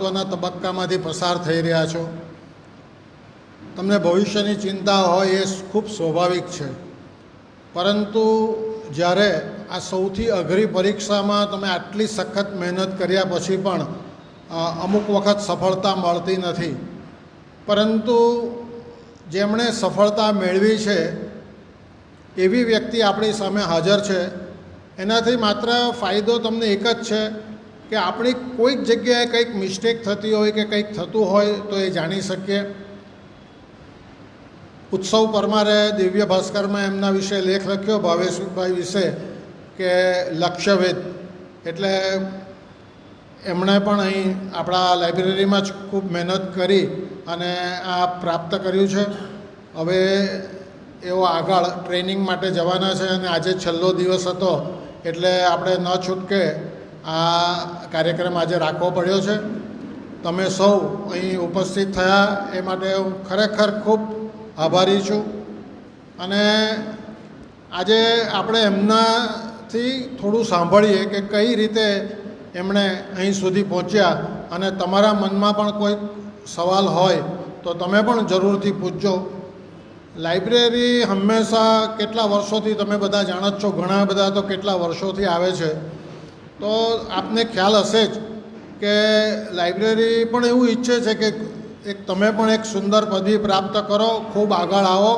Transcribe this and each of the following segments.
મહત્ત્વના તબક્કામાંથી પસાર થઈ રહ્યા છો. તમને ભવિષ્યની ચિંતા હોય એ ખૂબ સ્વાભાવિક છે, પરંતુ જ્યારે આ સૌથી અઘરી પરીક્ષામાં તમે આટલી સખત મહેનત કર્યા પછી પણ અમુક વખત સફળતા મળતી નથી, પરંતુ જેમણે સફળતા મેળવી છે એવી વ્યક્તિ આપણી સામે હાજર છે. એનાથી માત્ર ફાયદો તમને એક જ છે કે આપણી કોઈક જગ્યાએ કંઈક મિસ્ટેક થતી હોય કે કંઈક થતું હોય તો એ જાણી શકીએ. ઉત્સવ પરમારે દિવ્ય ભાસ્કરમાં એમના વિશે લેખ લખ્યો ભાવેશભાઈ વિશે કે લક્ષ્યભેદ, એટલે એમણે પણ અહીં આપણા લાઇબ્રેરીમાં જ ખૂબ મહેનત કરી અને આ પ્રાપ્ત કર્યું છે. હવે એઓ આગળ ટ્રેનિંગ માટે જવાના છે અને આજે છેલ્લો દિવસ હતો એટલે આપણે ન છૂટકે આ કાર્યક્રમ આજે રાખવો પડ્યો છે. તમે સૌ અહીં ઉપસ્થિત થયા એ માટે હું ખરેખર ખૂબ આભારી છું. અને આજે આપણે એમનાથી થોડું સાંભળીએ કે કઈ રીતે એમણે અહીં સુધી પહોંચ્યા, અને તમારા મનમાં પણ કોઈ સવાલ હોય તો તમે પણ જરૂરથી પૂછજો. લાઇબ્રેરી હંમેશા કેટલા વર્ષોથી તમે બધા જાણો જ છો, ઘણા બધા તો કેટલા વર્ષોથી આવે છે, તો આપને ખ્યાલ હશે જ કે લાઇબ્રેરી પણ એવું ઈચ્છે છે કે તમે પણ એક સુંદર પદવી પ્રાપ્ત કરો, ખૂબ આગળ આવો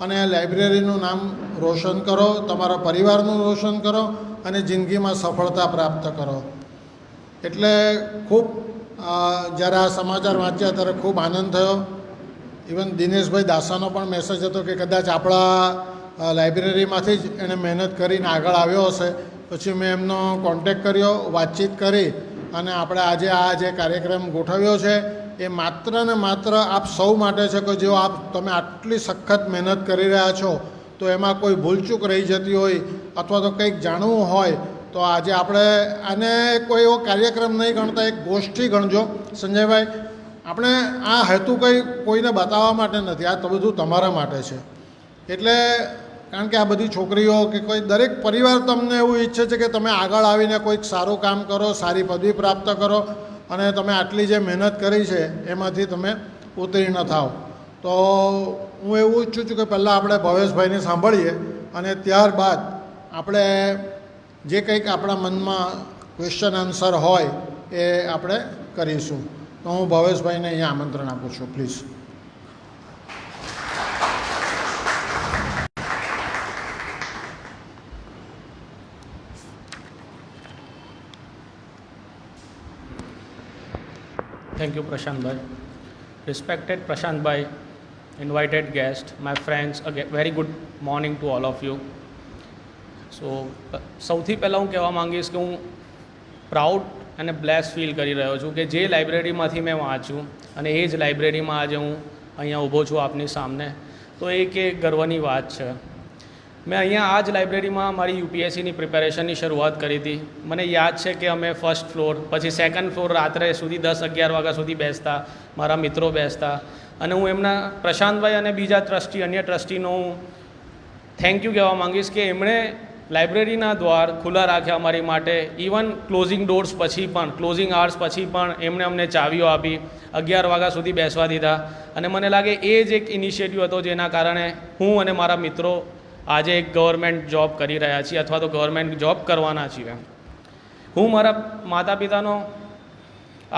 અને લાઇબ્રેરીનું નામ રોશન કરો, તમારા પરિવારનું રોશન કરો અને જિંદગીમાં સફળતા પ્રાપ્ત કરો. એટલે ખૂબ જ્યારે આ સમાચાર વાંચ્યા ત્યારે ખૂબ આનંદ થયો. ઇવન દિનેશભાઈ દાસાનો પણ મેસેજ હતો કે કદાચ આપણા લાઇબ્રેરીમાંથી જ એણે મહેનત કરીને આગળ આવ્યો હશે. પછી મેં એમનો કોન્ટેક કર્યો, વાતચીત કરી અને આપણે આજે આ જે કાર્યક્રમ ગોઠવ્યો છે એ માત્ર ને માત્ર આપ સૌ માટે છે કે જો તમે આટલી સખત મહેનત કરી રહ્યા છો તો એમાં કોઈ ભૂલચૂક રહી જતી હોય અથવા તો કંઈક જાણવું હોય તો આજે આપણે આને કોઈ એવો કાર્યક્રમ નહીં ગણતા, એક ગોષ્ઠી ગણજો. સંજયભાઈ, આપણે આ હેતુ કંઈ કોઈને બતાવવા માટે નથી, આ તો બધું તમારા માટે છે. એટલે કારણ કે આ બધી છોકરીઓ કે કોઈ દરેક પરિવાર તમને એવું ઈચ્છે છે કે તમે આગળ આવીને કોઈક સારું કામ કરો, સારી પદવી પ્રાપ્ત કરો અને તમે આટલી જે મહેનત કરી છે એમાંથી તમે ઉત્તીર્ણ થાવ. તો હું એવું ઈચ્છું છું કે પહેલાં આપણે ભવેશભાઈને સાંભળીએ અને ત્યારબાદ આપણે જે કંઈક આપણા મનમાં ક્વેશ્ચન આન્સર હોય એ આપણે કરીશું. તો હું ભવેશભાઈને અહીંયા આમંત્રણ આપું છું, please. Thank you, Prashantbhai. Respected Prashantbhai, invited guest, my friends, a very good morning to all of you. So, સૌથી પહેલાં હું કહેવા માંગીશ કે હું પ્રાઉડ અને બ્લેસ ફીલ કરી રહ્યો છું કે જે લાઇબ્રેરીમાંથી મેં વાંચ્યું અને એ જ લાઇબ્રેરીમાં આજે હું અહીંયા ઊભો છું આપની સામે, તો એક ગર્વની વાત છે. મેં અહીંયા આ જ લાઇબ્રેરીમાં મારી યુપીએસસીની પ્રિપેરેશનની શરૂઆત કરી હતી. મને યાદ છે કે અમે ફર્સ્ટ ફ્લોર, પછી સેકન્ડ ફ્લોર રાત્રે સુધી 10-11 વાગ્યા સુધી બેસતા, મારા મિત્રો બેસતા, અને હું એમના પ્રશાંતભાઈ અને બીજા ટ્રસ્ટી, અન્ય ટ્રસ્ટીનો હું થેન્ક યુ કહેવા માંગીશ કે એમણે લાઇબ્રેરીના દ્વાર ખુલ્લા રાખ્યા અમારી માટે. ઇવન ક્લોઝિંગ ડોર્સ પછી પણ, ક્લોઝિંગ આર્સ પછી પણ એમણે અમને ચાવીઓ આપી, 11 વાગ્યા સુધી બેસવા દીધા. અને મને લાગે એ જ એક ઇનિશિયેટિવ હતો જેના કારણે હું અને મારા મિત્રો આજે એક ગવર્મેન્ટ જોબ કરી રહ્યા છીએ અથવા તો ગવર્મેન્ટ જોબ કરવાના છીએ. હું મારા માતા પિતાનો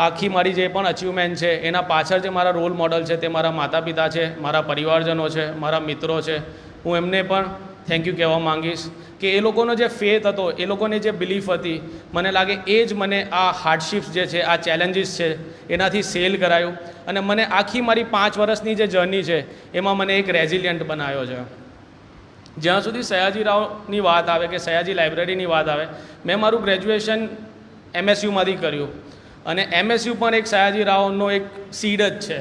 આખી મારી જે પણ અચીવમેન્ટ છે એના પાછળ જે મારા રોલ મોડલ છે તે મારા માતા પિતા છે, મારા પરિવારજનો છે, મારા મિત્રો છે. હું એમને પણ થેન્ક યુ કહેવા માંગીશ કે એ લોકોનો જે ફેથ હતો, એ લોકોની જે બિલીફ હતી, મને લાગે એ જ મને આ હાર્ડશિપ્સ જે છે, આ ચેલેન્જીસ છે એનાથી સેલ કરાયું અને મને આખી મારી 5 વર્ષની જે જર્ની છે એમાં મને એક રેઝિલિયન્ટ બનાવ્યો છે. જ્યાં સુધી સયાજીરાવની વાત આવે કે સયાજી લાઇબ્રેરીની વાત આવે, મેં મારું ગ્રેજ્યુએશન MSUમાંથી કર્યું અને MSU પણ એક સયાજીરાવનો એક સીડ જ છે.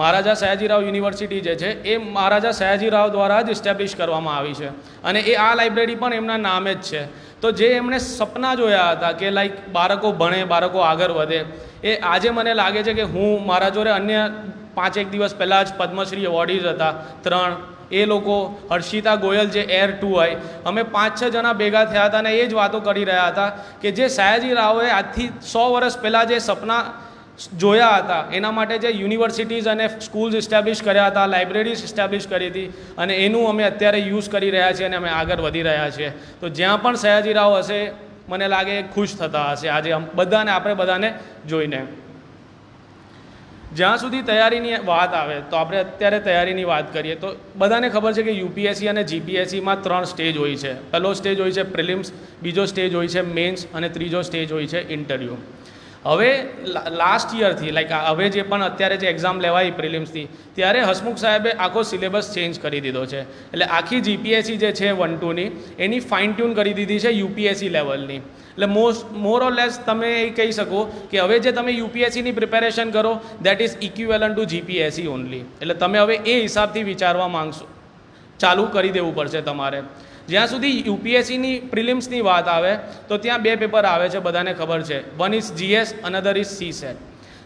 મહારાજા સયાજીરાવ યુનિવર્સિટી જે છે એ મહારાજા સયાજીરાવ દ્વારા જ ઇસ્ટેબ્લિશ કરવામાં આવી છે અને એ આ લાઇબ્રેરી પણ એમના નામે જ છે. તો જે એમણે સપના જોયા હતા કે લાઈક બાળકો ભણે, બાળકો આગળ વધે, એ આજે મને લાગે છે કે હું મારા જોડે અન્ય 5-1 દિવસ પહેલાં જ પદ્મશ્રી એવોર્ડીઝ હતા 3, એ લોકો, હર્ષિતા ગોયલ જે એર 2 હોય, અમે 5-6 જણા ભેગા થયા હતા અને એ જ વાતો કરી રહ્યા હતા કે જે સયાજીરાવે આજથી 100 વર્ષ પહેલાં જે સપના જોયા હતા એના માટે જે યુનિવર્સિટીઝ અને સ્કૂલ્સ ઇસ્ટેબ્લિશ કર્યા હતા, લાઇબ્રેરીઝ ઇસ્ટેબ્લિશ કરી હતી અને એનું અમે અત્યારે યુઝ કરી રહ્યા છીએ અને અમે આગળ વધી રહ્યા છીએ. તો જ્યાં પણ સયાજીરાવ હશે મને લાગે ખુશ થતા હશે આજે બધાને, આપણે બધાને જોઈને. જ્યાં સુધી તૈયારીની વાત આવે તો આપણે અત્યારે તૈયારીની વાત કરીએ તો બધાને ખબર છે કે યુપીએસસી અને જીપીએસસીમાં 3 સ્ટેજ હોય છે. પહેલો સ્ટેજ હોય છે પ્રિલિમ્સ, બીજો સ્ટેજ હોય છે મેન્સ અને ત્રીજો સ્ટેજ હોય છે ઇન્ટરવ્યૂ. હવે લાસ્ટ યરથી લાઈક હવે જે પણ અત્યારે જે એક્ઝામ લેવાય પ્રિલિમ્સની, ત્યારે હસમુખ સાહેબે આખો સિલેબસ ચેન્જ કરી દીધો છે. એટલે આખી જીપીએસસી જે છે 1-2ની એની ફાઇન ટ્યુન કરી દીધી છે યુપીએસસી લેવલની. એટલે મોર ઓર લેસ તમે એ કહી શકો કે હવે જે તમે યુપીએસસીની પ્રિપેરેશન કરો that is equivalent two GPSC only. એટલે તમે હવે એ હિસાબથી વિચારવા માંગશો, ચાલુ કરી દેવું પડશે તમારે. જ્યાં સુધી યુપીએસસીની પ્રિલિમ્સની વાત આવે તો ત્યાં 2 પેપર આવે છે, બધાને ખબર છે. One is GS, another is CSAT.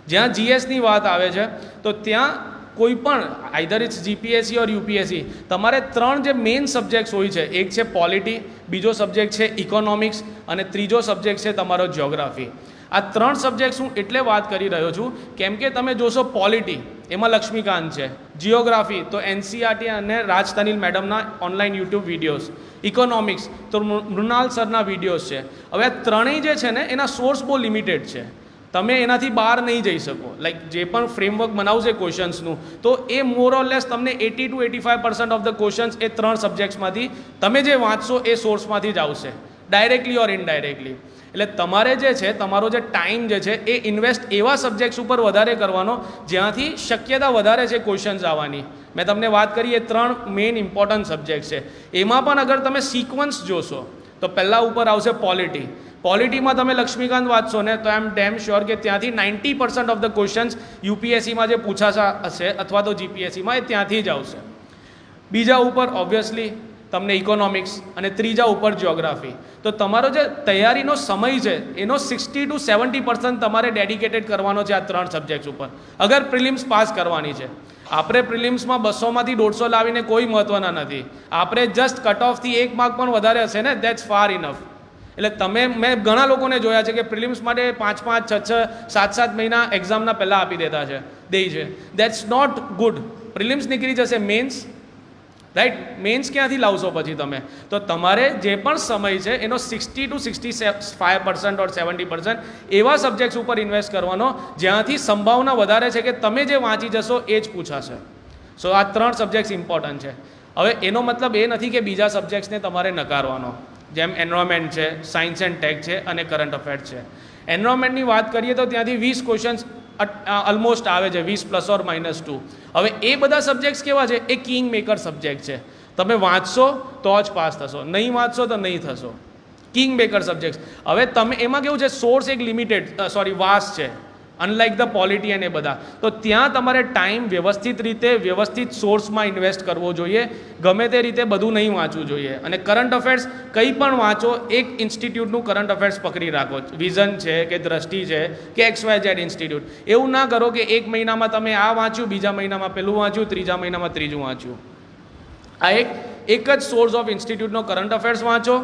જ્યાં જીએસની વાત આવે છે તો ત્યાં કોઈ પણ either it's GPSC or UPSC તમારે 3 જે મેઇન સબ્જેક્ટ્સ હોય છે, એક છે પોલિટી, બીજો સબ્જેક્ટ છે ઇકોનોમિક્સ અને ત્રીજો સબ્જેક્ટ છે તમારો જ્યોગ્રાફી. આ 3 સબ્જેક્ટ્સ હું એટલે વાત કરી રહ્યો છું કેમ કે તમે જોશો પોલિટી એમાં લક્ષ્મીકાંત છે, જિયોગ્રાફી તો એનસીઆરટી અને રાજ તનિલ મેડમના ઓનલાઈન યુટ્યુબ વિડીયોઝ, ઇકોનોમિક્સ તો મૃણાલ સરના વિડીયોઝ છે. હવે આ ત્રણેય જે છે ને એના સોર્સ બહુ લિમિટેડ છે, તમે એનાથી બહાર નહીં જઈ શકો. લાઈક જે પણ ફ્રેમવર્ક બનાવશે ક્વેશ્ચન્સનું તો એ મોર ઓર લેસ તમને 80 to 85% ઓફ ધ ક્વેશ્ચન્સ એ 3 સબ્જેક્ટ્સમાંથી તમે જે વાંચશો એ સોર્સમાંથી જ આવશે, ડાયરેક્ટલી ઓર ઇનડાયરેક્ટલી. એટલે તમારે જે છે તમારો જે ટાઈમ જે છે એ ઇન્વેસ્ટ એવા સબ્જેક્ટ્સ ઉપર વધારે કરવાનો જ્યાંથી શક્યતા વધારે છે ક્વેશ્ચન્સ આવવાની. મેં તમને વાત કરી એ 3 મેઇન ઇમ્પોર્ટન્ટ સબ્જેક્ટ છે. એમાં પણ અગર તમે સિક્વન્સ જોશો તો પહેલાં ઉપર આવશે પોલિટી. પોલિટીમાં તમે લક્ષ્મીકાંત વાંચશો ને તો આઈ એમ ડેમ શ્યોર કે ત્યાંથી 90% ઓફ ધ ક્વેશ્ચન્સ યુપીએસસીમાં જે પૂછાશા હશે અથવા તો જીપીએસસીમાં એ ત્યાંથી જ આવશે. બીજા ઉપર ઓબ્વિયસલી તમને ઇકોનોમિક્સ અને ત્રીજા ઉપર જ્યોગ્રાફી. તો તમારો જે તૈયારીનો સમય છે એનો 60 to 70% તમારે ડેડિકેટેડ કરવાનો છે આ 3 સબ્જેક્ટ્સ ઉપર અગર પ્રિલિમ્સ પાસ કરવાની છે. આપણે પ્રિલિમ્સમાં 200માંથી 150 લાવીને કોઈ મહત્ત્વના નથી. આપણે જસ્ટ કટ ઓફથી 1 માર્ક પણ વધારે હશે ને દેટ્સ ફાર ઇનફ. એટલે મેં ઘણા લોકોને જોયા છે કે પ્રિલિમ્સ માટે 5-5, 6-6, 7-7 મહિના એક્ઝામના પહેલાં આપી દેતા છે, દે છે. That's not good. પ્રિલિમ્સ નીકળી જશે મેન્સ, રાઈટ? મેન્સ ક્યાંથી લાવશો પછી તમે? તો તમારે જે પણ સમય છે એનો 60 to 65% ઓર 70% એવા સબ્જેક્ટ્સ ઉપર ઇન્વેસ્ટ કરવાનો જ્યાંથી સંભાવના વધારે છે કે તમે જે વાંચી જશો એ જ પૂછાશે. સો આ 3 સબ્જેક્ટ્સ ઇમ્પોર્ટન્ટ છે. હવે એનો મતલબ એ નથી કે બીજા સબ્જેક્ટ્સને તમારે નકારવાનો, જેમ એન્વાયરમેન્ટ છે, સાયન્સ એન્ડ ટેક છે અને કરંટ અફેર્સ છે. એન્વાયરમેન્ટની વાત કરીએ તો ત્યાંથી 20 ક્વેશ્ચન્સ ઓલમોસ્ટ આવે છે, 20 ± 2. હવે એ બધા સબ્જેક્ટ્સ કેવા છે? એ કિંગ મેકર સબ્જેક્ટ છે. તમે વાંચશો તો જ પાસ થશો, નહીં વાંચશો તો નહીં થશો. King maker subjects. હવે તમે એમાં કેવું છે, સોર્સ એક લિમિટેડ વાસ્ટ છે, અનલાઇક ધ પોલિટી અને એ બધા. તો ત્યાં તમારે ટાઈમ વ્યવસ્થિત રીતે વ્યવસ્થિત સોર્સમાં ઇન્વેસ્ટ કરવો જોઈએ. ગમે તે રીતે બધું નહીં વાંચવું જોઈએ. અને કરંટ અફેર્સ કંઈ પણ વાંચો, એક ઇન્સ્ટિટ્યૂટનું કરંટ અફેર્સ પકડી રાખો. વિઝન છે કે દ્રષ્ટિ છે કે XYZ ઇન્સ્ટિટ્યૂટ. એવું ના કરો કે એક મહિનામાં તમે આ વાંચ્યું, બીજા મહિનામાં પેલું વાંચ્યું, ત્રીજા મહિનામાં ત્રીજું વાંચ્યું. આ એક જ સોર્સ ઓફ ઇન્સ્ટિટ્યૂટનો કરંટ અફેર્સ વાંચો.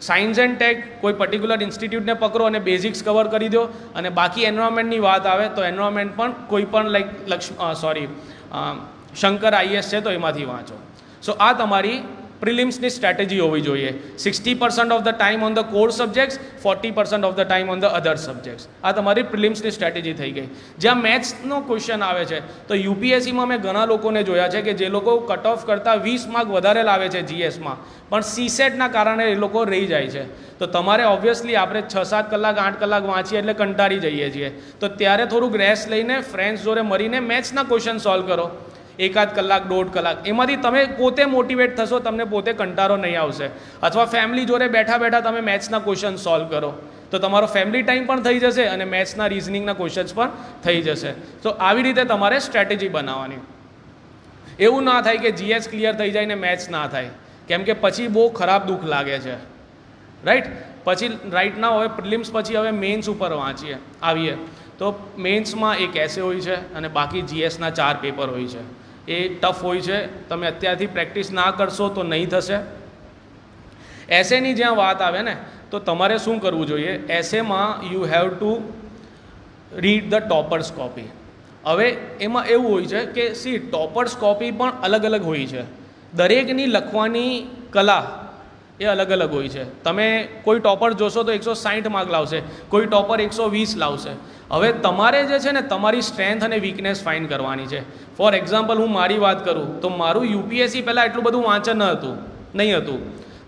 સાયન્સ એન્ડ ટેક કોઈ પર્ટિક્યુલર ઇન્સ્ટિટ્યૂટને પકડો અને બેઝિક્સ કવર કરી દો. અને બાકી એન્વાયરમેન્ટની વાત આવે તો એન્વાયરમેન્ટ પણ કોઈ પણ લાઈક શંકર IAS છે તો એમાંથી વાંચો. સો આ તમારી પ્રિલિમ્સની સ્ટ્રેટેજી હોવી જોઈએ. 60% of the time on the core subjects, 40% of the time on the other subjects. આ તમારી પ્રિલિમ્સની સ્ટ્રેટેજી થઈ ગઈ. જ્યાં મેથ્સનો ક્વેશ્ચન આવે છે તો યુપીએસસીમાં મેં ઘણા લોકોને જોયા છે કે જે લોકો કટ ઓફ કરતાં 20 માર્ક વધારે લાવે છે જીએસમાં, પણ સીસેટના કારણે એ લોકો રહી જાય છે. તો તમારે ઓબ્વિયસલી આપણે 6-7 કલાક 8 કલાક વાંચીએ એટલે કંટાળી જઈએ છીએ. તો ત્યારે થોડુંક રેસ્ટ લઈને ફ્રેન્ડ્સ જોડે મળીને મેથ્સના ક્વેશ્ચન સોલ્વ કરો. 1-8 કલાક 1.5 કલાક એમાંથી તમે પોતે મોટિવેટ થશો, તમને પોતે કંટાળો નહીં આવશે. અથવા ફેમિલી જોડે બેઠા બેઠા તમે મેથ્સના ક્વેશ્ચન સોલ્વ કરો તો તમારો ફેમિલી ટાઈમ પણ થઈ જશે અને મેથ્સના રિઝનિંગના ક્વેશ્ચન્સ પણ થઈ જશે. તો આવી રીતે તમારે સ્ટ્રેટેજી બનાવવાની. એવું ના થાય કે જીએસ ક્લિયર થઈ જાય ને મેથ્સ ના થાય, કેમ કે પછી બહુ ખરાબ દુઃખ લાગે છે, રાઈટ? પછી રાઈટ ના હોય પ્રિલિમ્સ પછી હવે મેન્સ ઉપર આવીએ તો મેન્સમાં એક એસે હોય છે અને બાકી જીએસના 4 પેપર હોય છે. એ ટફ હોય છે. તમે અત્યારથી પ્રેક્ટિસ ના કરશો તો નહીં થશે. એસેની જ્યાં વાત આવે ને તો તમારે શું કરવું જોઈએ? એસેમાં you have to read the toppers copy. હવે એમાં એવું હોય છે કે સી ટોપર્સ કોપી પણ અલગ અલગ હોય છે. દરેકની લખવાની કલા એ અલગ અલગ હોય છે. તમે કોઈ ટોપર જોશો તો 160 માર્ક લાવશે, કોઈ ટોપર 120 લાવશે. હવે તમારે જે છે ને તમારી સ્ટ્રેન્થ અને વીકનેસ ફાઇન્ડ કરવાની છે. ફોર એક્ઝામ્પલ હું મારી વાત કરું તો મારું યુપીએસસી પહેલાં એટલું બધું વાંચન નહીં હતું.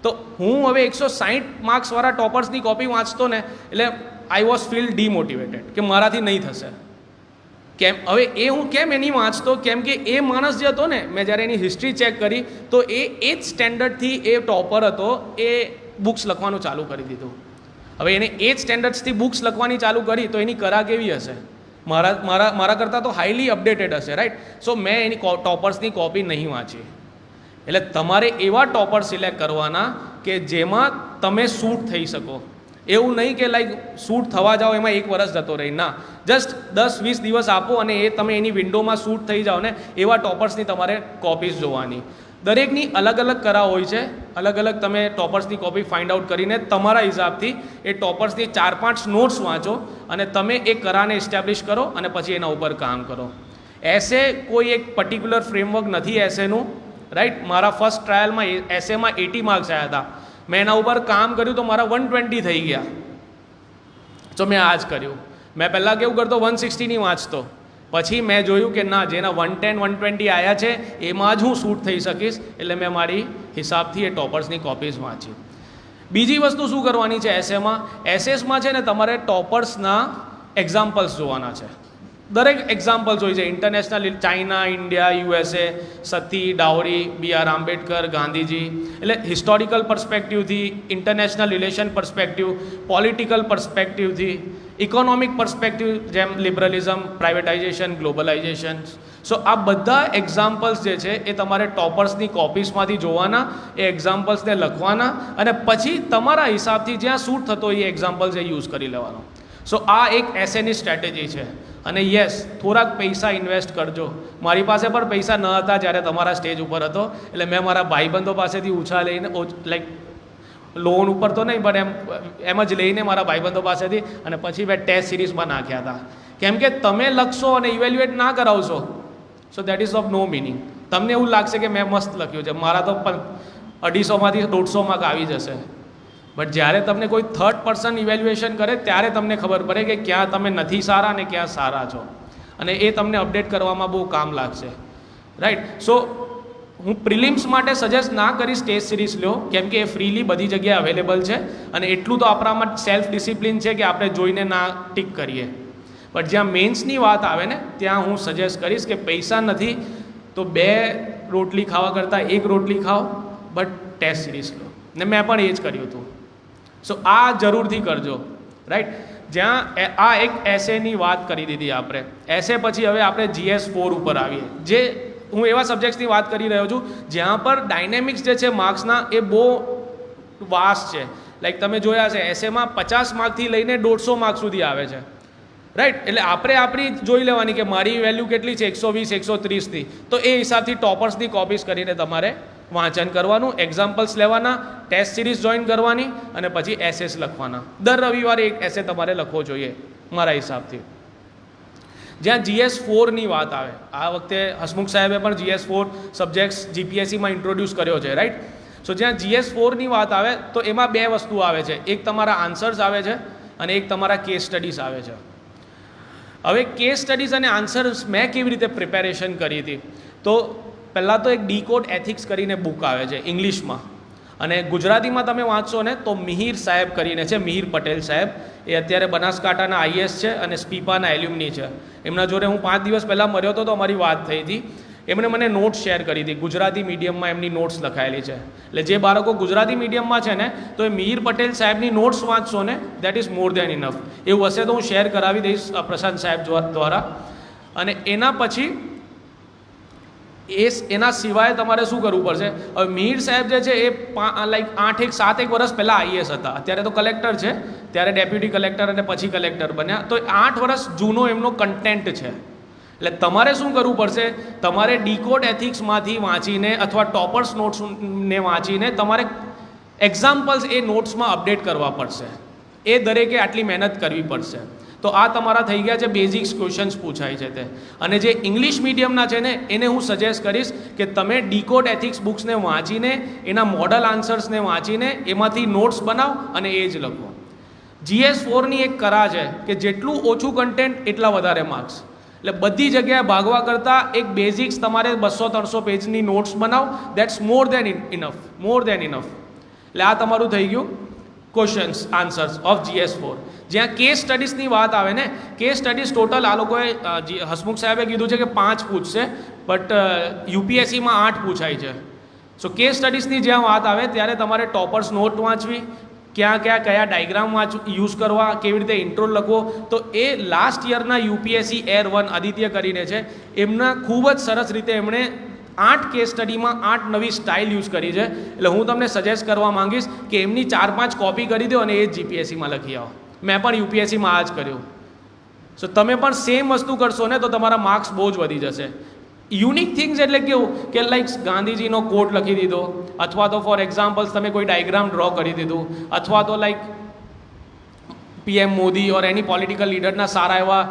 તો હું હવે 160 માર્ક્સવાળા ટોપર્સની કોપી વાંચતો ને એટલે આઈ વોઝ ફીલ ડીમોટિવેટેડ કે મારાથી નહીં થશે. કેમ હવે એ હું કેમ એની વાંચતો, કેમ કે એ માણસ જે હતો ને, મેં જ્યારે એની હિસ્ટ્રી ચેક કરી તો એ જ સ્ટેન્ડર્ડથી એ ટોપર હતો, એ બુક્સ લખવાનું ચાલુ કરી દીધું. હવે એને એ જ સ્ટેન્ડર્ડ્સથી બુક્સ લખવાની ચાલુ કરી તો એની કરા કેવી હશે? મારા કરતાં તો હાઈલી અપડેટેડ હશે, રાઈટ? સો મેં એની ટોપર્સની કોપી નહીં વાંચી. એટલે તમારે એવા ટોપર સિલેક્ટ કરવાના કે જેમાં તમે શૂટ થઈ શકો. એવું નહીં કે લાઈક શૂટ થવા જાઓ એમાં 1 વર્ષ જતો રહી, ના, જસ્ટ 10-20 દિવસ આપો અને એ તમે એની વિન્ડોમાં શૂટ થઈ જાઓ ને, એવા ટોપર્સની તમારે કોપીઝ જોવાની. દરેકની અલગ અલગ કરા હોય છે, અલગ અલગ તમે ટોપર્સની કોપી ફાઇન્ડ આઉટ કરીને તમારા હિસાબથી એ ટોપર્સની 4-5 નોટ્સ વાંચો અને તમે એ કરાને એસ્ટેબ્લિશ કરો અને પછી એના ઉપર કામ કરો. એસે કોઈ એક પર્ટિક્યુલર ફ્રેમવર્ક નથી એસેનું, રાઈટ? મારા ફર્સ્ટ ટ્રાયલમાં એસેમાં 80 માર્ક્સ આવ્યા હતા. મેં એના ઉપર કામ કર્યું તો મારા 120 થઈ ગયા. તો મેં આ જ કર્યું. મેં પહેલાં કેવું કરતો, 160ની વાંચતો. પછી મેં જોયું કે ના, જેના 110-120 આવ્યા છે એમાં જ હું શૂટ થઈ શકીશ, એટલે મેં મારી હિસાબથી એ ટોપર્સની કોપીઝ વાંચી. બીજી વસ્તુ શું કરવાની છે એસેમાં? એસેસમાં છે ને તમારે ટોપર્સના એક્ઝામ્પલ્સ જોવાના છે. દરેક એક્ઝામ્પલ્સ હોય છે, international, China, India, USA, sati, dowry, BR Ambedkar, Gandhiji. એટલે હિસ્ટોરિકલ પર્સપેક્ટિવથી, ઇન્ટરનેશનલ રિલેશન પર્સપેક્ટિવ, પોલિટિકલ પર્સપેક્ટિવથી, ઇકોનોમિક પર્સપેક્ટિવ જેમ લિબરલિઝમ, પ્રાઇવેટાઇઝેશન, ગ્લોબલાઇઝેશન. સો આ બધા એક્ઝામ્પલ્સ જે છે એ તમારે ટોપર્સની કોપીસમાંથી જોવાના, એ એક્ઝામ્પલ્સને લખવાના અને પછી તમારા હિસાબથી જ્યાં શૂટ થતો એ એક્ઝામ્પલ્સ એ યુઝ કરી લેવાનો. સો આ એક એસેની સ્ટ્રેટેજી છે. અને યસ, થોડાક પૈસા ઇન્વેસ્ટ કરજો. મારી પાસે પણ પૈસા ન હતા જ્યારે તમારા સ્ટેજ ઉપર હતો, એટલે મેં મારા ભાઈબંધો પાસેથી ઓછા લઈને, લાઈક લોન ઉપર તો નહીં પણ એમ જ લઈને મારા ભાઈબંધો પાસેથી, અને પછી મેં ટેસ્ટ સિરીઝમાં નાખ્યા હતા. કેમ કે તમે લખશો અને ઇવેલ્યુએટ ના કરાવશો, so that is of no meaning. તમને એવું લાગશે કે મેં મસ્ત લખ્યું છે, મારા તો 250માંથી 150 માર્ક આવી જશે. બટ જ્યારે તમને કોઈ થર્ડ પર્સન ઇવેલ્યુએશન કરે ત્યારે તમને ખબર પડે કે ક્યાં તમે નથી સારા અને ક્યાં સારા છો, અને એ તમને અપડેટ કરવામાં બહુ કામ લાગશે, રાઈટ? સો હું પ્રિલિમ્સ માટે સજેસ્ટ ના કરીશ ટેસ્ટ સિરીઝ લો, કેમ કે એ ફ્રીલી બધી જગ્યાએ અવેલેબલ છે અને એટલું તો આપણામાં સેલ્ફ ડિસિપ્લિન છે કે આપણે જોઈને ના ટીક કરીએ. બટ જ્યાં મેન્સની વાત આવે ને ત્યાં હું સજેસ્ટ કરીશ કે પૈસા નથી તો 2 રોટલી ખાવા કરતાં 1 રોટલી ખાઓ, બટ ટેસ્ટ સિરીઝ લો. ને મેં પણ એ જ કર્યું હતું. સો આ જરૂરથી કરજો, રાઈટ? જ્યાં આ એક એસેની વાત કરી દીધી આપણે. એસે પછી હવે આપણે GS4 ઉપર આવીએ. જે હું એવા સબ્જેક્ટ્સની વાત કરી રહ્યો છું જ્યાં પર ડાયનેમિક્સ જે છે માર્ક્સના એ બહુ વાસ્ટ છે. લાઈક તમે જોયા છે એસેમાં 50 માર્કથી લઈને 150 માર્ક સુધી આવે છે, રાઈટ? એટલે આપણે આપણી જોઈ લેવાની કે મારી વેલ્યુ કેટલી છે, 120-130થી. તો એ હિસાબથી ટોપર્સની કોપીઝ કરીને તમારે વાંચન કરવાનું, એક્ઝામ્પલ્સ લેવાના, ટેસ્ટ સિરીઝ જોઈન કરવાની અને પછી એસેસ લખવાના. દર રવિવારે એક એસે તમારે લખવો જોઈએ મારા હિસાબથી. જ્યાં GS4ની વાત આવે, આ વખતે હસમુખ સાહેબે પણ GS4 સબ્જેક્ટ્સ GPSCમાં ઇન્ટ્રોડ્યુસ કર્યો છે, રાઈટ? સો જ્યાં GS4ની વાત આવે તો એમાં 2 વસ્તુ આવે છે. એક તમારા આન્સર્સ આવે છે અને એક તમારા કેસ સ્ટડીઝ આવે છે. હવે કેસ સ્ટડીઝ અને આન્સર્સ મેં કેવી રીતે પ્રિપેરેશન કરી હતી, તો પહેલાં તો એક ડીકોડ એથિક્સ કરીને બુક આવે છે ઇંગ્લિશમાં, અને ગુજરાતીમાં તમે વાંચશો ને તો મિહિર સાહેબ કરીને છે, મિહિર પટેલ સાહેબ. એ અત્યારે બનાસકાંઠાના IAS છે અને સ્પીપાના એલ્યુમની છે. એમના જોડે હું 5 દિવસ પહેલાં મળ્યો હતો તો અમારી વાત થઈ હતી. એમણે મને નોટ્સ શેર કરી હતી, ગુજરાતી મીડિયમમાં એમની નોટ્સ લખાયેલી છે. એટલે જે બાળકો ગુજરાતી મીડિયમમાં છે ને તો એ મિહિર પટેલ સાહેબની નોટ્સ વાંચશો ને, that is more then enough. એવું હશે તો હું શેર કરાવી દઈશ પ્રશાંત સાહેબ દ્વારા. અને એના પછી એના સિવાય તમારે શું કરવું પડશે? હવે મિહિર સાહેબ જે છે એ લાઈક 7 વર્ષ પહેલાં IAS હતા, અત્યારે તો કલેક્ટર છે, ત્યારે ડેપ્યુટી કલેક્ટર અને પછી કલેક્ટર બન્યા. તો 8 વર્ષ જૂનો એમનો કન્ટેન્ટ છે. એટલે તમારે શું કરવું પડશે? તમારે ડીકોડ એથિક્સમાંથી વાંચીને અથવા ટોપર્સ નોટ્સને વાંચીને તમારે એક્ઝામ્પલ્સ એ નોટ્સમાં અપડેટ કરવા પડશે. એ દરેકે આટલી મહેનત કરવી પડશે. તો આ તમારા થઈ ગયા છે બેઝિક્સ ક્વેશ્ચન્સ પૂછાય છે તે. અને જે ઇંગ્લિશ મીડિયમના છે ને એને હું સજેસ્ટ કરીશ કે તમે ડીકોડ એથિક્સ બુક્સને વાંચીને એના મોડલ આન્સર્સને વાંચીને એમાંથી નોટ્સ બનાવો અને એ જ લખો. GS4ની એક કરા છે કે જેટલું ઓછું કન્ટેન્ટ એટલા વધારે માર્ક્સ. એટલે બધી જગ્યાએ ભાગવા કરતાં એક બેઝિક્સ તમારે 200-300 પેજની નોટ્સ બનાવો. That's more then enough. એટલે આ તમારું થઈ ગયું ક્વેશ્ચન્સ આન્સર્સ ઓફ GS4. જ્યાં કેસ સ્ટડીઝની વાત આવે ને, કેસ સ્ટડીઝ ટોટલ આ લોકોએ હસમુખ સાહેબે કીધું છે કે 5 પૂછશે, બટ UPSCમાં 8 પૂછાય છે. સો કેસ સ્ટડીઝની જ્યાં વાત આવે ત્યારે તમારે ટોપર્સ નોટ વાંચવી, કયા ડાયગ્રામ યુઝ કરવા, કેવી રીતે ઇન્ટ્રો લખવો. તો એ લાસ્ટ યરના UPSC Air 1 આદિત્ય કરીને છે, એમના ખૂબ જ સરસ રીતે એમણે 8 કેસ સ્ટડીમાં 8 નવી સ્ટાઇલ યુઝ કરી છે. એટલે હું તમને સજેસ્ટ કરવા માંગીશ કે એમની 4-5 કોપી કરી દો અને એ જ GPSCમાં લખી આવો. મેં પણ UPSCમાં આ જ કર્યું. સો તમે પણ સેમ વસ્તુ કરશો ને તો તમારા માર્ક્સ બહુ જ વધી જશે. યુનિક થિંગ્સ એટલે કેવું કે લાઈક ગાંધીજીનો કોટ લખી દીધો, અથવા તો ફોર એક્ઝામ્પલ્સ તમે કોઈ ડાયગ્રામ ડ્રો કરી દીધું, અથવા તો લાઈક PM મોદી ઓર એની પોલિટિકલ લીડરના સારા એવા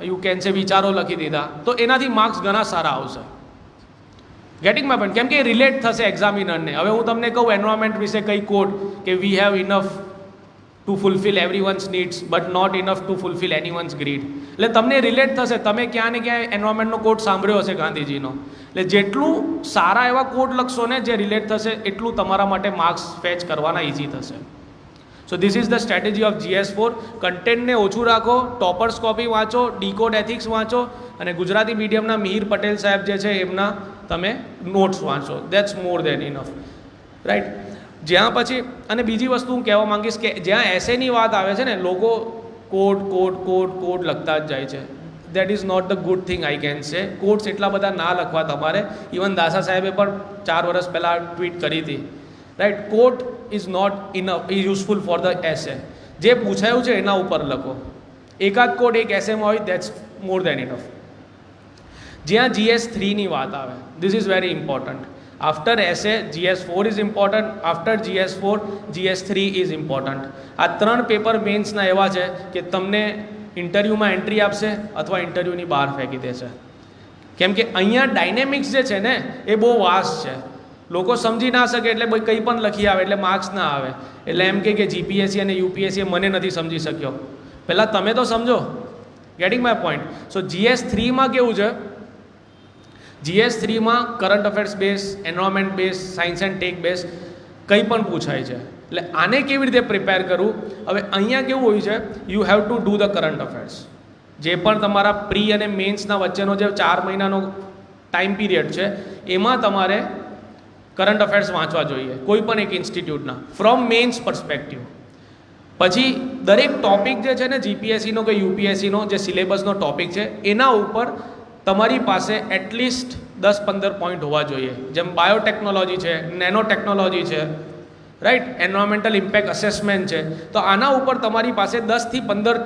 યુ કેન સે વિચારો લખી દીધા, તો એનાથી માર્ક્સ ઘણા સારા આવશે. Gating my point? કેમ કે રિલેટ થશે એક્ઝામિનરને. હવે હું તમને કહું એન્વાયરમેન્ટ વિશે કઈ કોટ કે we have enough to fulfil everyone's needs but not enough to fulfil anyone's greed. એટલે તમને રિલેટ થશે. તમે ક્યાં ને ક્યાં એન્વાયરમેન્ટનો કોટ સાંભળ્યો હશે ગાંધીજીનો. એટલે જેટલું સારા એવા કોટ લખશો ને જે રિલેટ થશે એટલું તમારા માટે માર્ક્સ ફેચ કરવાના ઇઝી થશે. સો this is the strategy of GS4. કન્ટેન્ટને ઓછું રાખો, ટોપર્સ કોપી વાંચો, ડીકોડ એથિક્સ વાંચો, અને ગુજરાતી મીડિયમના મિહિર પટેલ સાહેબ જે છે એમના તમે નોટ્સ વાંચો. That's more then enough, right? જ્યાં પછી અને બીજી વસ્તુ હું કહેવા માંગીશ કે જ્યાં એસેની વાત આવે છે ને, લોકો કોડ લખતા જ જાય છે. That is not the good thing I can say. Codes એટલા બધા ના લખવા તમારે. ઇવન દાસા સાહેબે પણ 4 વર્ષ પહેલાં ટ્વીટ કરી હતી, right? Quote is not useful for the essay. જે પૂછાયું છે એના ઉપર લખો. એકાદ કોડ એક એસેમાં હોય, દેટ્સ મોર દેન ઇનફ. જ્યાં GS3ની વાત આવે, this is very important. After essay GS4 is important, after GS4 GS3 is important. આ 3 પેપર મેન્સના એવા છે કે તમને ઇન્ટરવ્યૂમાં એન્ટ્રી આપશે અથવા ઇન્ટરવ્યૂની બહાર ફેંકી દેશે. કેમ કે અહીંયા ડાયનેમિક્સ જે છે ને એ બહુ વાસ્ટ છે. લોકો સમજી ના શકે એટલે ભાઈ કંઈ પણ લખી આવે એટલે માર્ક્સ ના આવે. એટલે એમ કે GPSC અને UPSC મને નથી સમજી શક્યો. પહેલાં તમે તો સમજો. Getting my point? સો GS3માં કેવું છે, GS3માં current affairs base, environment base, science and tech base કંઈ પણ પૂછાય છે. એટલે આને કેવી રીતે પ્રિપેર કરવું? હવે અહીંયા કેવું હોય છે, you have two do the current affairs. જે પણ તમારા પ્રી અને મેન્સના વચ્ચેનો જે 4 મહિનાનો ટાઈમ પીરિયડ છે એમાં તમારે કરંટ અફેર્સ વાંચવા જોઈએ કોઈ પણ એક ઇન્સ્ટિટ્યૂટના, ફ્રોમ મેન્સ પર્સપેક્ટિવ. પછી દરેક ટોપિક જે છે ને GPSCનો કે UPSCનો જે સિલેબસનો ટોપિક છે એના ઉપર તમારી પાસે એટલીસ્ટ 10-15 પોઈન્ટ હોવા જોઈએ. જેમ બાયોટેકનોલોજી છે, નેનો ટેકનોલોજી છે, રાઈટ? એન્વાયરમેન્ટલ ઇમ્પેક્ટ અસેસમેન્ટ છે. તો આના ઉપર તમારી પાસે 10થી 15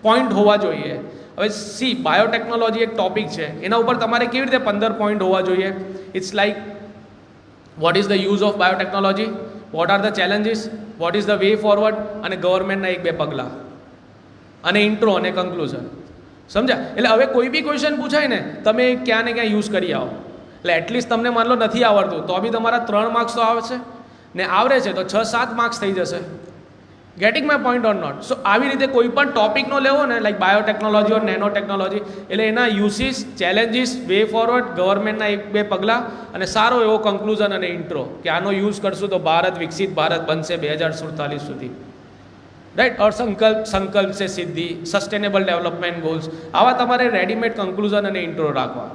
પોઈન્ટ હોવા જોઈએ. હવે બાયોટેકનોલોજી એક ટોપિક છે, એના ઉપર તમારે કેવી રીતે 15 પોઈન્ટ હોવા જોઈએ? It's like what is the use of biotechnology, what are the challenges, what is the way forward, અને ગવર્મેન્ટના 1-2 પગલાં, અને ઇન્ટ્રો અને કન્ક્લુઝન. સમજ્યા? એટલે હવે કોઈ બી ક્વેશ્ચન પૂછાય ને તમે ક્યાં ને ક્યાં યુઝ કરી આવો. એટલે એટલીસ્ટ તમને માન લો નથી આવડતું તો બી તમારા 3 માર્ક્સ તો આવશે ને, આવડે છે તો 6-7 માર્ક્સ થઈ જશે. Getting my point or not? So આવી રીતે કોઈ પણ ટોપિકનો લેવો ને, like biotechnology or nano technology, એટલે એના યુસીસ, ચેલેન્જીસ, વે ફોરવર્ડ, ગવર્મેન્ટના 1-2 પગલાં અને સારો એવો કન્ક્લુઝન અને ઇન્ટ્રો કે આનો યુઝ કરશું તો ભારત વિકસિત ભારત બનશે 2047 સુધી, રાઈટ? ઓર સંકલ્પ છે સિદ્ધિ, સસ્ટેનેબલ ડેવલપમેન્ટ ગોલ્સ. આવા તમારે રેડીમેડ કન્ક્લુઝન અને ઇન્ટ્રો રાખવા.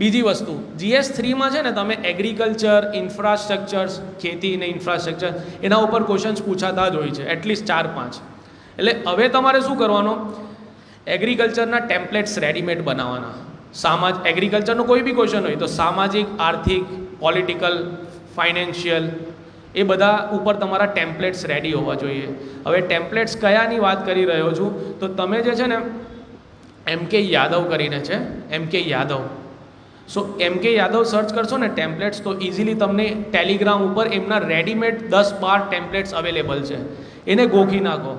બીજી વસ્તુ, GS3માં છે ને તમે એગ્રીકલ્ચર, ઇન્ફ્રાસ્ટ્રક્ચર્સ, ખેતી અને ઇન્ફ્રાસ્ટ્રક્ચર એના ઉપર ક્વેશ્ચન્સ પૂછાતા જ હોય છે, એટલીસ્ટ 4-5. એટલે હવે તમારે શું કરવાનું? એગ્રીકલ્ચરના ટેમ્પલેટ્સ રેડીમેડ બનાવવાના. એગ્રીકલ્ચરનો કોઈ બી ક્વેશ્ચન હોય તો સામાજિક, આર્થિક, પોલિટિકલ, ફાઇનાન્શિયલ, એ બધા ઉપર તમારા ટેમ્પલેટ્સ રેડી હોવા જોઈએ. હવે ટેમ્પલેટ્સ કયાની વાત કરી રહ્યો છું તો તમે જે છે ને MK યાદવ કરીને છે, MK યાદવ. સો MK યાદવ સર્ચ કરશો ને ટેમ્પલેટ્સ તો ઇઝીલી તમને ટેલિગ્રામ ઉપર એમના રેડીમેડ 10-12 ટેમ્પલેટ્સ અવેલેબલ છે. એને ગોખી નાખો.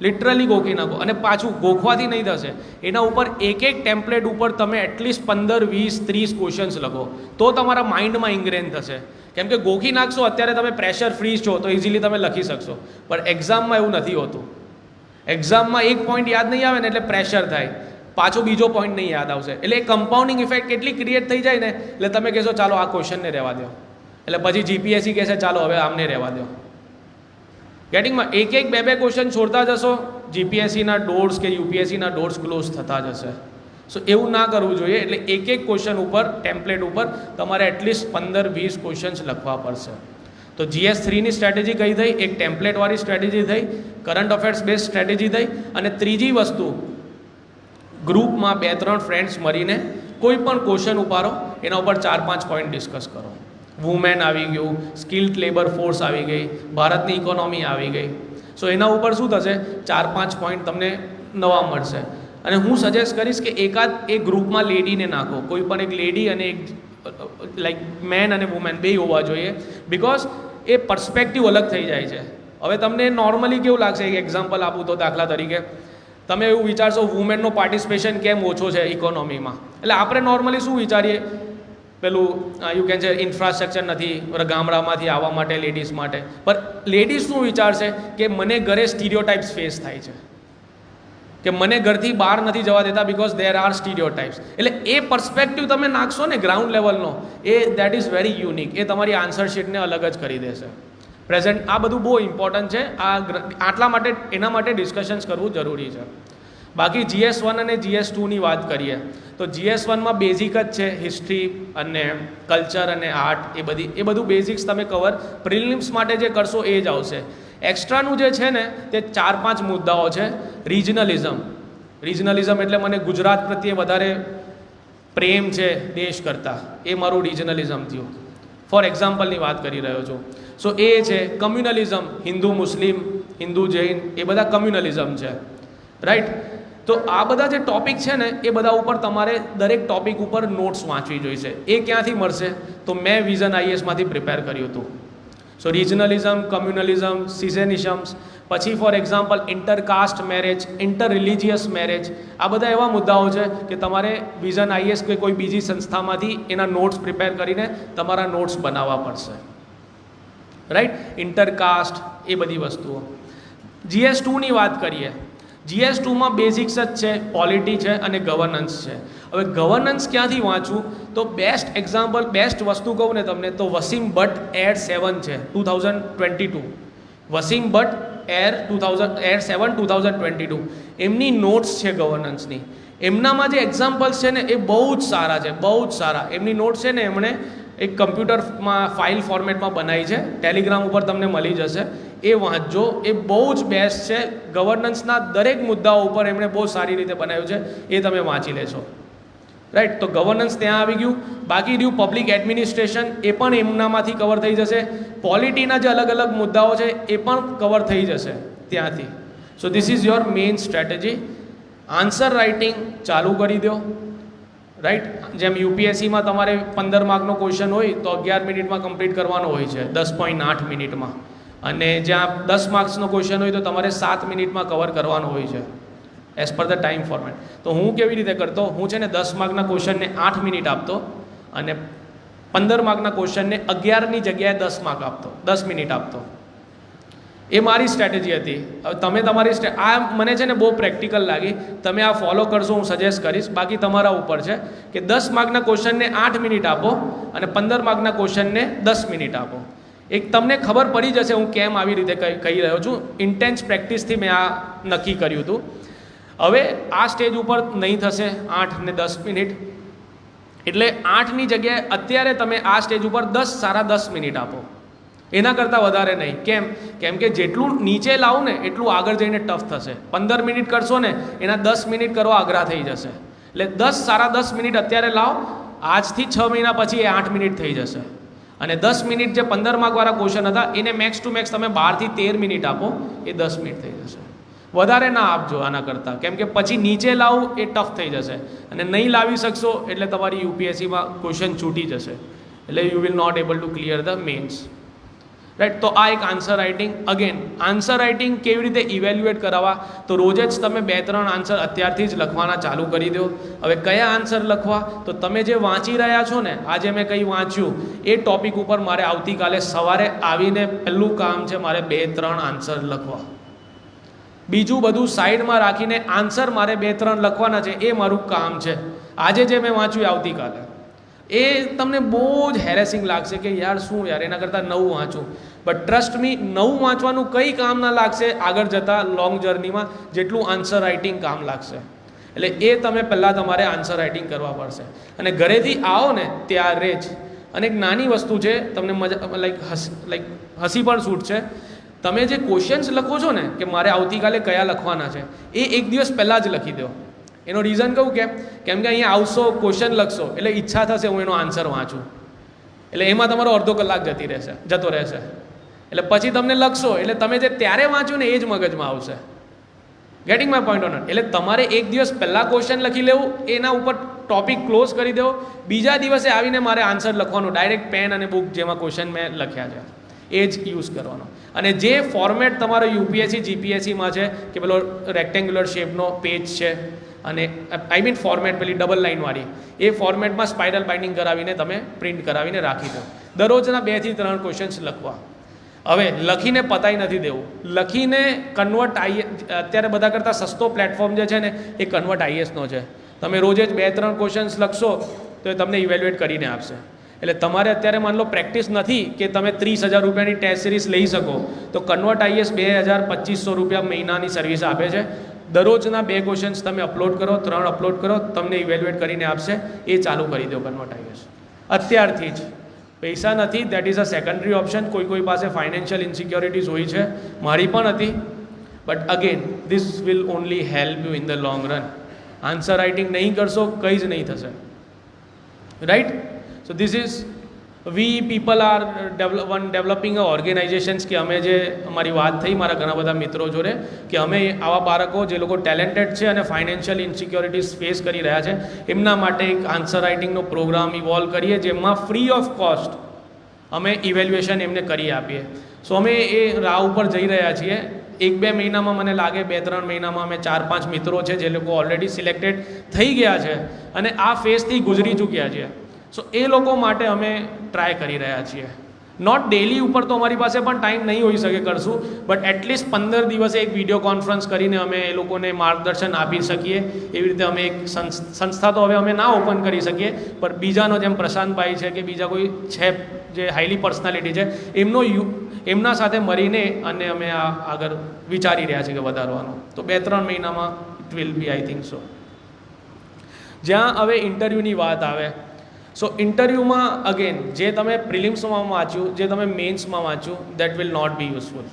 લિટરલી ગોખી નાખો. અને પાછું ગોખવાથી નહીં થશે, એના ઉપર એક ટેમ્પલેટ ઉપર તમે એટલીસ્ટ 15, 20, 30 ક્વેશ્ચન્સ લખો, તો તમારા માઇન્ડમાં ઇન્ગ્રેન થશે. કેમ કે ગોખી નાખશો અત્યારે તમે પ્રેશર ફ્રી છો તો ઇઝીલી તમે લખી શકશો, પણ એક્ઝામમાં એવું નથી હોતું. એક્ઝામમાં એક પોઈન્ટ યાદ નહીં આવે ને એટલે પ્રેશર થાય, પાછો બીજો પોઈન્ટ નહીં યાદ આવશે, એટલે એ કમ્પાઉન્ડિંગ ઇફેક્ટ કેટલી ક્રિએટ થઈ જાય ને, એટલે તમે કહેશો ચાલો આ ક્વેશ્ચનને રહેવા દો, એટલે પછી જીપીએસસી કહેશે ચાલો હવે આમને રહેવા દો. ગેટિંગમાં એક 2 ક્વેશ્ચન છોડતા જશો, જીપીએસસીના ડોર્સ કે યુપીએસસીના ડોર્સ ક્લોઝ થતા જશે. સો એવું ના કરવું જોઈએ. એટલે એક ક્વેશ્ચન ઉપર ટેમ્પલેટ ઉપર તમારે એટલીસ્ટ 15, 20 ક્વેશ્ચન્સ લખવા પડશે. તો GS3ની સ્ટ્રેટેજી કઈ થઈ? એક ટેમ્પલેટવાળી સ્ટ્રેટેજી થઈ, કરંટ અફેર્સ બેઝ સ્ટ્રેટેજી થઈ, અને ત્રીજી વસ્તુ ગ્રુપમાં 2-3 ફ્રેન્ડ્સ મળીને કોઈ પણ ક્વેશ્ચન ઉપાડો, એના ઉપર 4-5 પોઈન્ટ ડિસ્કસ કરો. વુમેન આવી ગયું, સ્કિલ્ડ લેબર ફોર્સ આવી ગઈ, ભારતની ઇકોનોમી આવી ગઈ. સો એના ઉપર શું થશે, 4-5 પોઈન્ટ તમને નવા મળશે. અને હું સજેસ્ટ કરીશ કે એકાદ એક ગ્રુપમાં લેડીને નાખો, કોઈ પણ એક લેડી અને એક લાઈક મેન અને વુમેન બે હોવા જોઈએ, બિકોઝ એ પર્સપેક્ટિવ અલગ થઈ જાય છે. હવે તમને નોર્મલી કેવું લાગશે, એક એક્ઝામ્પલ આપું તો દાખલા તરીકે તમે એવું વિચારશો વુમેનનો પાર્ટિસિપેશન કેમ ઓછો છે ઇકોનોમીમાં, એટલે આપણે નોર્મલી શું વિચારીએ, પેલું યુ કેન છે ઇન્ફ્રાસ્ટ્રક્ચર નથી ગામડામાંથી આવવા માટે લેડીઝ માટે, પણ લેડીઝ શું વિચારશે કે મને ઘરે સ્ટીરિયોટાઇપ્સ ફેસ થાય છે, કે મને ઘરથી બહાર નથી જવા દેતા બિકોઝ દેર આર સ્ટીરિયોટાઇપ્સ. એટલે એ પર્સપેક્ટિવ તમે નાખશો ને ગ્રાઉન્ડ લેવલનો, એ દેટ ઇઝ વેરી યુનિક, એ તમારી આન્સર શીટને અલગ જ કરી દેશે. પ્રેઝન્ટ આ બધું બહુ ઇમ્પોર્ટન્ટ છે, આટલા માટે એના માટે ડિસ્કશન્સ કરવું જરૂરી છે. બાકી GS1 અને GS2ની વાત કરીએ તો GS1માં બેઝિક જ છે, હિસ્ટ્રી અને કલ્ચર અને આર્ટ, એ બધું બેઝિક્સ તમે કવર પ્રિલિમ્સ માટે જે કરશો એ જ આવશે. એક્સ્ટ્રાનું જે છે ને તે 4-5 મુદ્દાઓ છે. રિજનલિઝમ એટલે મને ગુજરાત પ્રત્યે વધારે પ્રેમ છે દેશ કરતાં, એ મારું રિજનલિઝમ થયું. ફોર એક્ઝામ્પલની વાત કરી રહ્યો છું. સો એ છે કમ્યુનલિઝમ, હિન્દુ મુસ્લિમ, હિન્દુ જૈન, એ બધા કમ્યુનલિઝમ છે, રાઈટ. તો આ બધા જે ટોપિક છે ને એ બધા ઉપર તમારે દરેક ટોપિક ઉપર નોટ્સ વાંચવી જોઈશે. એ ક્યાંથી મળશે? તો મેં વિઝન IASમાંથી પ્રિપેર કર્યું હતું. સો રિજનલિઝમ, કમ્યુનલિઝમ, સિઝેનિઝમ્સ, પછી for example intercaste marriage, inter religious marriage, આ બધા એવા મુદ્દાઓ છે કે તમારે વિઝન IAS કે કોઈ બીજી સંસ્થામાંથી એના નોટ્સ પ્રિપેર કરીને તમારા નોટ્સ બનાવવા પડશે, રાઈટ. ઇન્ટરકાસ્ટ, એ બધી વસ્તુઓ. GS2ની વાત કરીએ, GS2માં બેઝિક્સ જ છે, પોલિટી છે અને ગવર્નન્સ છે. હવે ગવર્નન્સ ક્યાંથી વાંચવું? તો બેસ્ટ એક્ઝામ્પલ, બેસ્ટ વસ્તુ કહું ને તમને તો વસીમ ભટ્ટ એર 7 છે 2022. વસીમ ભટ્ટ એર 7 2022 એમની નોટ્સ છે ગવર્નન્સની. એમનામાં જે એક્ઝામ્પલ્સ છે ને એ બહુ જ સારા છે, બહુ જ સારા. એમની નોટ્સ છે ને એમણે એક કમ્પ્યુટરમાં ફાઇલ ફોર્મેટમાં બનાવી છે, ટેલિગ્રામ ઉપર તમને મળી જશે, એ વાંચજો, એ બહુ જ બેસ્ટ છે. ગવર્નન્સના દરેક મુદ્દાઓ ઉપર એમણે બહુ સારી રીતે બનાવ્યું છે, એ તમે વાંચી લેશો, રાઈટ. તો ગવર્નન્સ ત્યાં આવી ગયું. બાકી રહ્યું પબ્લિક એડમિનિસ્ટ્રેશન, એ પણ એમનામાંથી કવર થઈ જશે. પોલિટીના જે અલગ અલગ મુદ્દાઓ છે એ પણ કવર થઈ જશે ત્યાંથી. સો this is your main strategy. Answer writing ચાલુ કરી દો, રાઈટ. જેમ UPSCમાં તમારે 15 માર્કનો ક્વેશ્ચન હોય તો 11 મિનિટમાં કમ્પ્લીટ કરવાનો હોય છે, 10.8 મિનિટમાં. અને જ્યાં 10 માર્ક્સનો ક્વેશ્ચન હોય તો તમારે 7 મિનિટમાં કવર કરવાનો હોય છે as per the time format. તો હું કેવી રીતે કરતો, હું છે ને 10 માર્કના ક્વેશ્ચનને 8 મિનિટ આપતો અને 15 માર્કના ક્વેશ્ચનને 11ની જગ્યાએ 10 માર્ક આપતો, 10 મિનિટ આપતો. એ મારી સ્ટ્રેટેજી હતી. હવે તમે તમારી આ મને છે ને બહુ પ્રેક્ટિકલ લાગી, તમે આ ફોલો કરશો હું સજેસ્ટ કરીશ. બાકી તમારા ઉપર છે કે 10 માર્કના ક્વેશ્ચનને 8 મિનિટ આપો અને 15 માર્કના ક્વેશ્ચનને 10 મિનિટ આપો. એક તમને ખબર પડી જશે હું કેમ આવી રીતે કહી રહ્યો છું. ઇન્ટેન્સ પ્રેક્ટિસથી મેં આ નક્કી કર્યું હતું. હવે આ સ્ટેજ ઉપર નહીં થશે 8 ને 10 મિનિટ, એટલે 8ની જગ્યાએ અત્યારે તમે આ સ્ટેજ ઉપર 10 મિનિટ આપો, એના કરતાં વધારે નહીં. કેમ કે જેટલું નીચે લાવું ને એટલું આગળ જઈને ટફ થશે. 15 મિનિટ કરશો ને એના 10 મિનિટ કરવા અઘરા થઈ જશે. એટલે 10 મિનિટ અત્યારે લાવો, આજથી 6 મહિના પછી એ 8 મિનિટ થઈ જશે. અને 10 મિનિટ જે 15 માર્કવાળા ક્વેશ્ચન હતા એને મેક્સ ટુ મેક્સ તમે 12 થી 13 મિનિટ આપો, એ 10 મિનિટ થઈ જશે. વધારે ના આપજો આના કરતાં, કેમ કે પછી નીચે લાવવું એ ટફ થઈ જશે અને નહીં લાવી શકશો એટલે તમારી UPSCમાં ક્વેશ્ચન છૂટી જશે, એટલે you will not able to clear the mains, right. તો આ એક answer writing. Again answer writing કેવી રીતે ઇવેલ્યુએટ કરાવવા, તો રોજ જ તમે 2-3 આન્સર અત્યારથી જ લખવાના ચાલુ કરી દો. હવે કયા આન્સર લખવા, તો તમે જે વાંચી રહ્યા છો ને, આજે મેં કંઈ વાંચ્યું એ ટોપિક ઉપર મારે આવતીકાલે સવારે આવીને પહેલું કામ છે મારે 2-3 આન્સર લખવા. બીજું બધું સાઈડમાં રાખીને આન્સર મારે 2-3 લખવાના છે, એ મારું કામ છે. આજે જે મેં વાંચ્યું આવતીકાલે એ તમને બહુ જ હેરેસિંગ લાગશે કે યાર શું યાર, એના કરતાં નવું વાંચું. બટ ટ્રસ્ટ મી, નવું વાંચવાનું કંઈ કામ ના લાગશે આગળ જતાં લોંગ જર્નીમાં, જેટલું આન્સર રાઇટિંગ કામ લાગશે. એટલે એ તમે પહેલાં તમારે આન્સર રાઇટિંગ કરવા પડશે. અને ઘરેથી આવો ને ત્યારે જ, અને એક નાની વસ્તુ છે, તમને મજા લાઈક હસી પણ છૂટ છે. તમે જે ક્વેશ્ચન્સ લખો છો ને કે મારે આવતીકાલે કયા લખવાના છે, એ એક દિવસ પહેલાં જ લખી દો. એનો રીઝન કહું કેમ કે અહીંયા આવશો, ક્વેશ્ચન લખશો એટલે ઈચ્છા થશે હું એનો આન્સર વાંચું, એટલે એમાં તમારો અડધો કલાક જતો રહેશે. એટલે પછી તમને લખશો એટલે તમે જે ત્યારે વાંચ્યું ને એ જ મગજમાં આવશે. Gating my point on it. એટલે તમારે એક દિવસ પહેલાં ક્વેશ્ચન લખી લેવું, એના ઉપર ટોપિક ક્લોઝ કરી દેવો, બીજા દિવસે આવીને મારે આન્સર લખવાનું, ડાયરેક્ટ પેન અને બુક જેમાં ક્વેશ્ચન મેં લખ્યા છે એ જ યુઝ કરવાનો. અને જે ફોર્મેટ તમારો યુપીએસસી જીપીએસસીમાં છે કે પેલો રેક્ટેન્ગ્યુલર શેપનો પેજ છે, અને આઈ મીન ફોર્મેટ પેલી ડબલ લાઇનવાળી, એ ફોર્મેટમાં સ્પાઇરલ બાઇન્ડિંગ કરાવીને તમે પ્રિન્ટ કરાવીને રાખી દો. દરરોજના 2 થી 3 ક્વેશ્ચન્સ લખવા. હવે લખીને પતાઈ નથી દેવું, લખીને કન્વર્ટ અત્યારે બધા કરતાં સસ્તો પ્લેટફોર્મ જે છે ને એ કન્વર્ટ આઈએસનો છે. તમે રોજે જ 2-3 ક્વેશ્ચન્સ લખશો તો એ તમને ઇવેલ્યુએટ કરીને આપશે. એટલે તમારે અત્યારે માન લો પ્રેક્ટિસ નથી કે તમે 30,000 રૂપિયાની ટેસ્ટ સિરીઝ લઈ શકો, તો કન્વર્ટ આઈએસ 2,000-2,500 રૂપિયા મહિનાની સર્વિસ આપે છે. દરરોજના 2 ક્વેશ્ચન્સ તમે અપલોડ કરો, 3 અપલોડ કરો, તમને ઇવેલ્યુએટ કરીને આપશે. એ ચાલુ કરી દો કન્વર્ટ આઈએસ અત્યારથી જ. પૈસા નથી, that is a secondary option. કોઈ પાસે ફાઇનાન્શિયલ ઇન્સિક્યોરિટીઝ હોય છે, મારી પણ હતી. But again this will only help you in the long run. Answer writing નહીં કરશો કંઈ જ નહીં થશે, right. So this is we people are developing a organisations. કે અમે જે અમારી વાત થઈ મારા ઘણા બધા મિત્રો જોડે કે અમે આવા બાળકો જે લોકો ટેલેન્ટેડ છે અને ફાઇનાન્શિયલ ઇન્સિક્યોરિટીઝ ફેસ કરી રહ્યા છે, એમના માટે એક આન્સર રાઇટિંગનો પ્રોગ્રામ ઇવોલ્વ કરીએ, જેમાં ફ્રી ઓફ કોસ્ટ અમે ઇવેલ્યુએશન એમને કરી આપીએ. સો અમે એ રાહ ઉપર જઈ રહ્યા છીએ. 1-2 મહિનામાં મને લાગે, 2-3 મહિનામાં અમે 4-5 મિત્રો છે જે લોકો ઓલરેડી સિલેક્ટેડ થઈ ગયા છે અને આ ફેઝથી ગુજરી ચૂક્યા છે. સો એ લોકો માટે અમે ટ્રાય કરી રહ્યા છીએ. નોટ ડેલી ઉપર તો અમારી પાસે પણ ટાઈમ નહીં હોઈ શકે કરશું, બટ એટલીસ્ટ 15 દિવસે એક વિડીયો કોન્ફરન્સ કરીને અમે એ લોકોને માર્ગદર્શન આપી શકીએ. એવી રીતે અમે એક સંસ્થા તો હવે અમે ના ઓપન કરી શકીએ, પણ બીજાનો જેમ પ્રશાંતભાઈ છે કે બીજા કોઈ છે જે હાઈલી પર્સનાલિટી છે, એમના સાથે મળીને અને અમે આ આગળ વિચારી રહ્યા છીએ કે વધારવાનો. તો 2-3 મહિનામાં it will be, I think so. જ્યાં હવે ઇન્ટરવ્યૂની વાત આવે, સો ઇન્ટરવ્યૂમાં અગેન જે તમે પ્રિલિમ્સમાં વાંચ્યું, જે તમે મેન્સમાં વાંચ્યું, that will not be useful.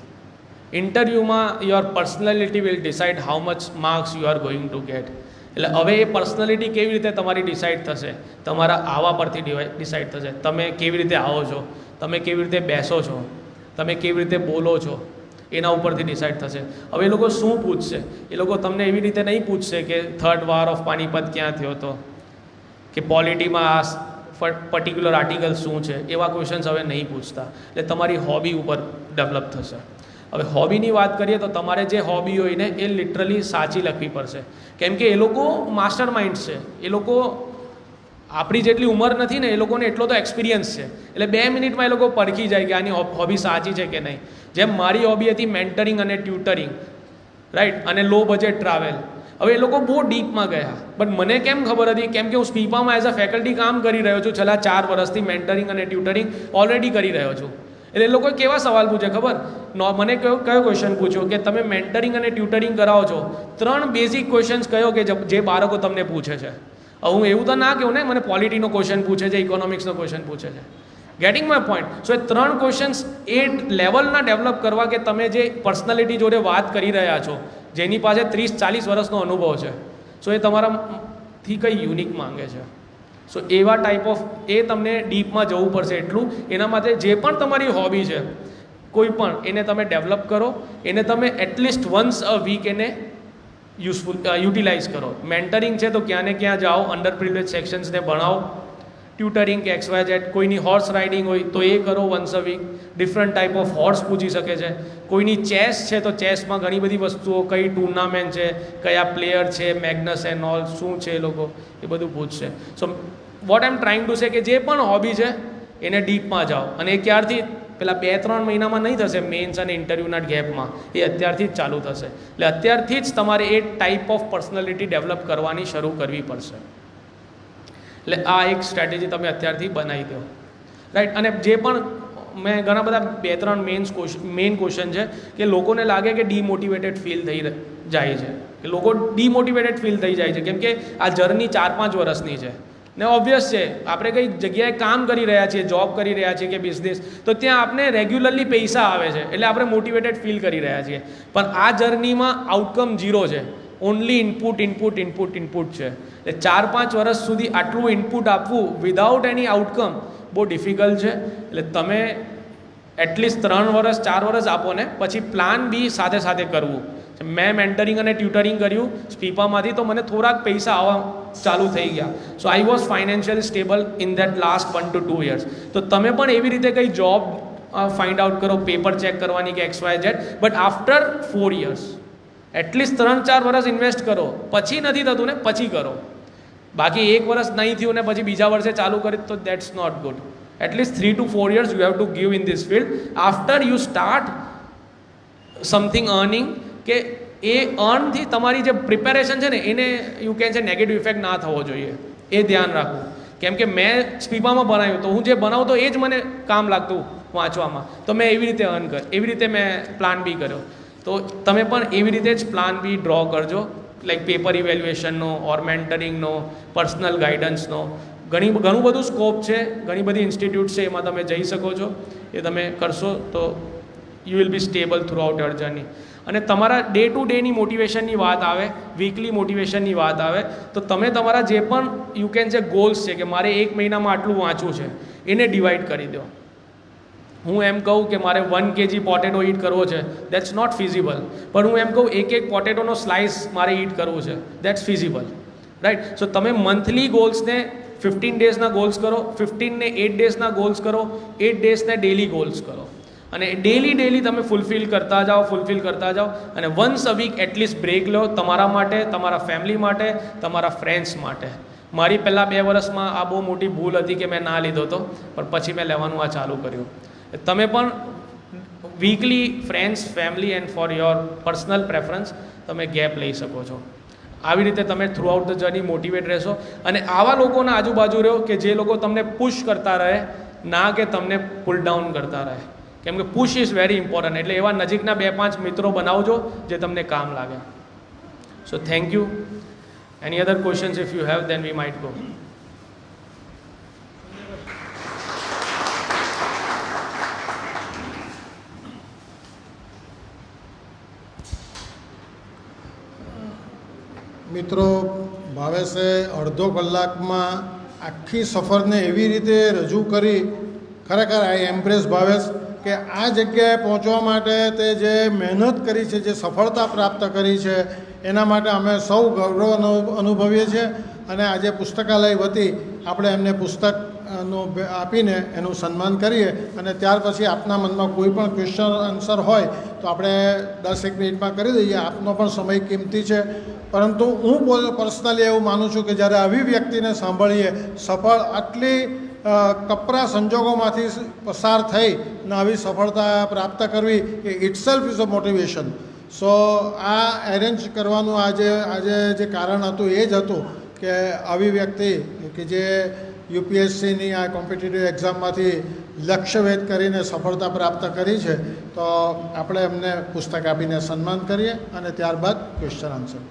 ઇન્ટરવ્યૂમાં your personality will decide how much marks you are going to get. એટલે હવે એ પર્સનાલિટી કેવી રીતે તમારી ડિસાઇડ થશે, તમારા આવા પરથી ડિસાઇડ થશે. તમે કેવી રીતે આવો છો, તમે કેવી રીતે બેસો છો, તમે કેવી રીતે બોલો છો, એના ઉપરથી ડિસાઇડ થશે. હવે એ લોકો શું પૂછશે, એ લોકો તમને એવી રીતે નહીં પૂછશે કે 3rd વોર ઓફ પાણીપત ક્યાં થયો હતો, કે પોલિટીમાં આ પર્ટિક્યુલર આર્ટિકલ શું છે, એવા ક્વેશ્ચન્સ હવે નહીં પૂછતા. એટલે તમારી હોબી ઉપર ડેવલપ થશે. હવે હોબીની વાત કરીએ તો તમારે જે હોબી હોય ને એ લિટરલી સાચી લખવી પડશે, કેમ કે એ લોકો માસ્ટર માઇન્ડ છે. એ લોકો આપણી જેટલી ઉંમર નથી ને, એ લોકોને એટલો તો એક્સપિરિયન્સ છે. એટલે 2 મિનિટમાં એ લોકો પરખી જાય કે આની હોબી સાચી છે કે નહીં. જેમ મારી હોબી હતી મેન્ટરિંગ અને ટ્યુટરિંગ, રાઈટ, અને લો બજેટ ટ્રાવેલ. હવે એ લોકો બહુ ડીપમાં ગયા, બટ મને કેમ ખબર હતી, કેમ કે હું સ્પીપામાં એઝ અ ફેકલ્ટી કામ કરી રહ્યો છું છેલ્લા 4 વર્ષથી. મેન્ટરિંગ અને ટ્યુટરિંગ ઓલરેડી કરી રહ્યો છું. એટલે એ લોકોએ કેવા સવાલ પૂછે ખબર, મને કયો ક્વેશ્ચન પૂછ્યો કે તમે મેન્ટરિંગ અને ટ્યુટરિંગ કરાવો છો, 3 બેઝિક ક્વેશ્ચન્સ કયો કે જે બાળકો તમને પૂછે છે. હું એવું તો ના કહું ને મને પોલિટીનો ક્વેશ્ચન પૂછે છે, ઇકોનોમિક્સનો ક્વેશ્ચન પૂછે છે. Getting my point. સો એ 3 ક્વેશ્ચન્સ એ લેવલના ડેવલપ કરવા કે તમે જે પર્સનાલિટી જોડે વાત કરી રહ્યા છો, જેની પાસે 30-40 વર્ષનો અનુભવ છે, સો એ તમારાથી કંઈ યુનિક માંગે છે. સો એવા ટાઈપ ઓફ એ તમને ડીપમાં જવું પડશે એટલું. એના માટે જે પણ તમારી હોબી છે કોઈ પણ, એને તમે ડેવલપ કરો, એને તમે એટલીસ્ટ વન્સ અ વીક એને યુટિલાઇઝ કરો. મેન્ટરિંગ છે તો ક્યાં ને ક્યાં જાઓ, અંડર પ્રિવિલેજ સેક્શન્સને ભણાવો, ટ્યુટરિંગ કે XYZ, કોઈની હોર્સ રાઇડિંગ હોય તો એ કરો once a week. Different type of હોર્સ પૂછી શકે છે. કોઈની ચેસ છે તો ચેસમાં ઘણી બધી વસ્તુઓ, કઈ ટુર્નામેન્ટ છે, કયા પ્લેયર છે, મેગ્નસ એન્ડ ઓલ શું છે એ લોકો, એ બધું પૂછશે. So what I M trying to say કે જે પણ હોબી છે એને ડીપમાં જાઓ, અને એ ક્યારથી પેલા 2-3 મહિનામાં નહીં થશે, મેન્સ અને ઇન્ટરવ્યૂના ગેપમાં, એ અત્યારથી જ ચાલુ થશે. એટલે અત્યારથી જ તમારે એ ટાઈપ ઓફ પર્સનાલિટી ડેવલપ કરવાની શરૂ કરવી પડશે. એટલે આ એક સ્ટ્રેટેજી તમે અત્યારથી બનાવી દો, રાઈટ. અને જે પણ મેં ઘણા બધા 2-3 મેઇન ક્વેશ્ચન છે કે લોકોને લાગે કે ડીમોટિવેટેડ ફીલ થઈ જાય છે, કે લોકો ડીમોટિવેટેડ ફીલ થઈ જાય છે કેમ કે આ જર્ની 4-5 વર્ષની છે ને. ઓબ્વિયસ છે, આપણે કઈ જગ્યાએ કામ કરી રહ્યા છીએ, જોબ કરી રહ્યા છીએ કે બિઝનેસ, તો ત્યાં આપણે રેગ્યુલરલી પૈસા આવે છે એટલે આપણે મોટિવેટેડ ફીલ કરી રહ્યા છીએ. પણ આ જર્નીમાં આઉટકમ 0 છે, only input input input input છે. એટલે 4-5 વર્ષ સુધી આટલું ઇનપુટ આપવું વિધાઉટ એની આઉટકમ બહુ ડિફિકલ્ટ છે. એટલે તમે એટલીસ્ટ 3 વર્ષ 4 વર્ષ આપો ને પછી પ્લાન બી સાથે સાથે કરવું. મેં મેન્ટરિંગ અને ટ્યુટરિંગ કર્યું સ્પીપામાંથી, તો મને થોડાક પૈસા આવવા ચાલુ થઈ ગયા. So I was financially stable in that last 1 to 2 years. તો તમે પણ એવી રીતે કંઈ જોબ ફાઇન્ડ આઉટ કરો, પેપર ચેક કરવાની કે XYZ, but after 4 years at least 3-4 વર્ષ ઇન્વેસ્ટ કરો. પછી નથી થતું ને પછી કરો. બાકી 1 વર્ષ નહીં થયું ને પછી બીજા વર્ષે ચાલુ કરી તો that's not good. At least 3 to 4 years you have to give in this field. After you start something earning, કે એ અર્નથી તમારી જે પ્રિપેરેશન છે ને એને you can say negative effect ના થવો જોઈએ, એ ધ્યાન રાખવું. કેમ કે મેં સ્પીપામાં બનાવ્યું તો હું જે બનાવતો એ જ મને કામ લાગતું વાંચવામાં, તો મેં એવી રીતે અર્ન કર, એવી રીતે મેં પ્લાન બી કર્યો. તો તમે પણ એવી રીતે જ પ્લાન બી ડ્રો કરજો, લાઈક પેપર ઇવેલ્યુએશનનો ઓર મેન્ટરિંગનો, પર્સનલ ગાઈડન્સનો. ઘણું બધું સ્કોપ છે, ઘણી બધી ઇન્સ્ટિટ્યૂટ છે, એમાં તમે જઈ શકો છો. એ તમે કરશો તો you will be stable through out your journey. અને તમારા ડે ટુ ડેની મોટિવેશનની વાત આવે, વીકલી મોટિવેશનની વાત આવે, તો તમે તમારા જે પણ યુ કેન સે ગોલ્સ છે કે મારે 1 મહિનામાં આટલું વાંચવું છે, એને ડિવાઈડ કરી દો. હું એમ કહું કે મારે 1 kg પોટેટો ઈટ કરવો છે, દેટ્સ નોટ ફિઝિબલ. પણ હું એમ કહું એક પોટેટોનો સ્લાઇસ મારે ઈટ કરવું છે, દેટ્સ ફિઝિબલ, રાઈટ. સો તમે મંથલી ગોલ્સને 15 ડેઝના ગોલ્સ કરો, 15 ને 8 ડેઝના ગોલ્સ કરો, 8 ડેઝને ડેલી ગોલ્સ કરો, અને ડેલી તમે ફૂલફિલ કરતા જાઓ. અને once a week at least break લો, તમારા માટે, તમારા ફેમિલી માટે, તમારા ફ્રેન્ડ્સ માટે. મારી પહેલાં 2 વર્ષમાં આ બહુ મોટી ભૂલ હતી કે મેં ના લીધો હતો, પણ પછી મેં લેવાનું આ ચાલુ કર્યું. તમે પણ weekly friends, family and for your personal preference તમે ગેપ લઈ શકો છો. આવી રીતે તમે through out the journey motivate રહેશો. અને આવા લોકોના આજુબાજુ રહો કે જે લોકો તમને પુશ કરતા રહે, ના કે તમને પુલ ડાઉન કરતા રહે. કેમ કે પુશ ઇઝ વેરી ઇમ્પોર્ટન્ટ. એટલે એવા નજીકના 2-5 મિત્રો બનાવજો જે તમને કામ લાગે. So thank you. Any other questions if you have then we might go. મિત્રો, ભાવેશે અડધો કલાકમાં આખી સફરને એવી રીતે રજૂ કરી, ખરેખર આઈ એમ્પ્રેસ ભાવેશ, કે આ જગ્યાએ પહોંચવા માટે તે જે મહેનત કરી છે, જે સફળતા પ્રાપ્ત કરી છે, એના માટે અમે સૌ ગૌરવ અનુભવીએ છીએ. અને આજે પુસ્તકાલય વતી આપણે એમને પુસ્તકનું આપીને એનું સન્માન કરીએ. અને ત્યાર પછી આપના મનમાં કોઈ પણ ક્વેશ્ચન આન્સર હોય તો આપણે 10-1 મિનિટમાં કરી દઈએ. આપનો પણ સમય કિંમતી છે. પરંતુ હું પર્સનલી એવું માનું છું કે જ્યારે આવી વ્યક્તિને સાંભળીએ, સફળ આટલી કપરા સંજોગોમાંથી પસાર થઈ ને આવી સફળતા પ્રાપ્ત કરવી, એ ઇટસેલ્ફ ઇઝ અ મોટિવેશન. સો આ એરેન્જ કરવાનું આજે જે કારણ હતું એ જ હતું કે આવી વ્યક્તિ કે જે યુપીએસસીની આ કોમ્પિટિટિવ એક્ઝામમાંથી લક્ષ્યભેદ કરીને સફળતા પ્રાપ્ત કરી છે, તો આપણે એમને પુસ્તક આપીને સન્માન કરીએ અને ત્યારબાદ ક્વેશ્ચન આન્સર.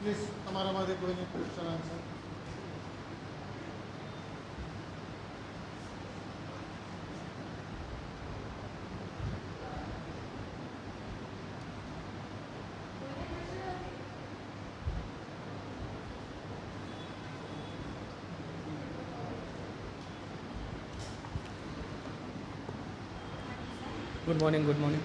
પ્લીઝ તમારામાંથી કોઈને question answer. Good morning, good morning.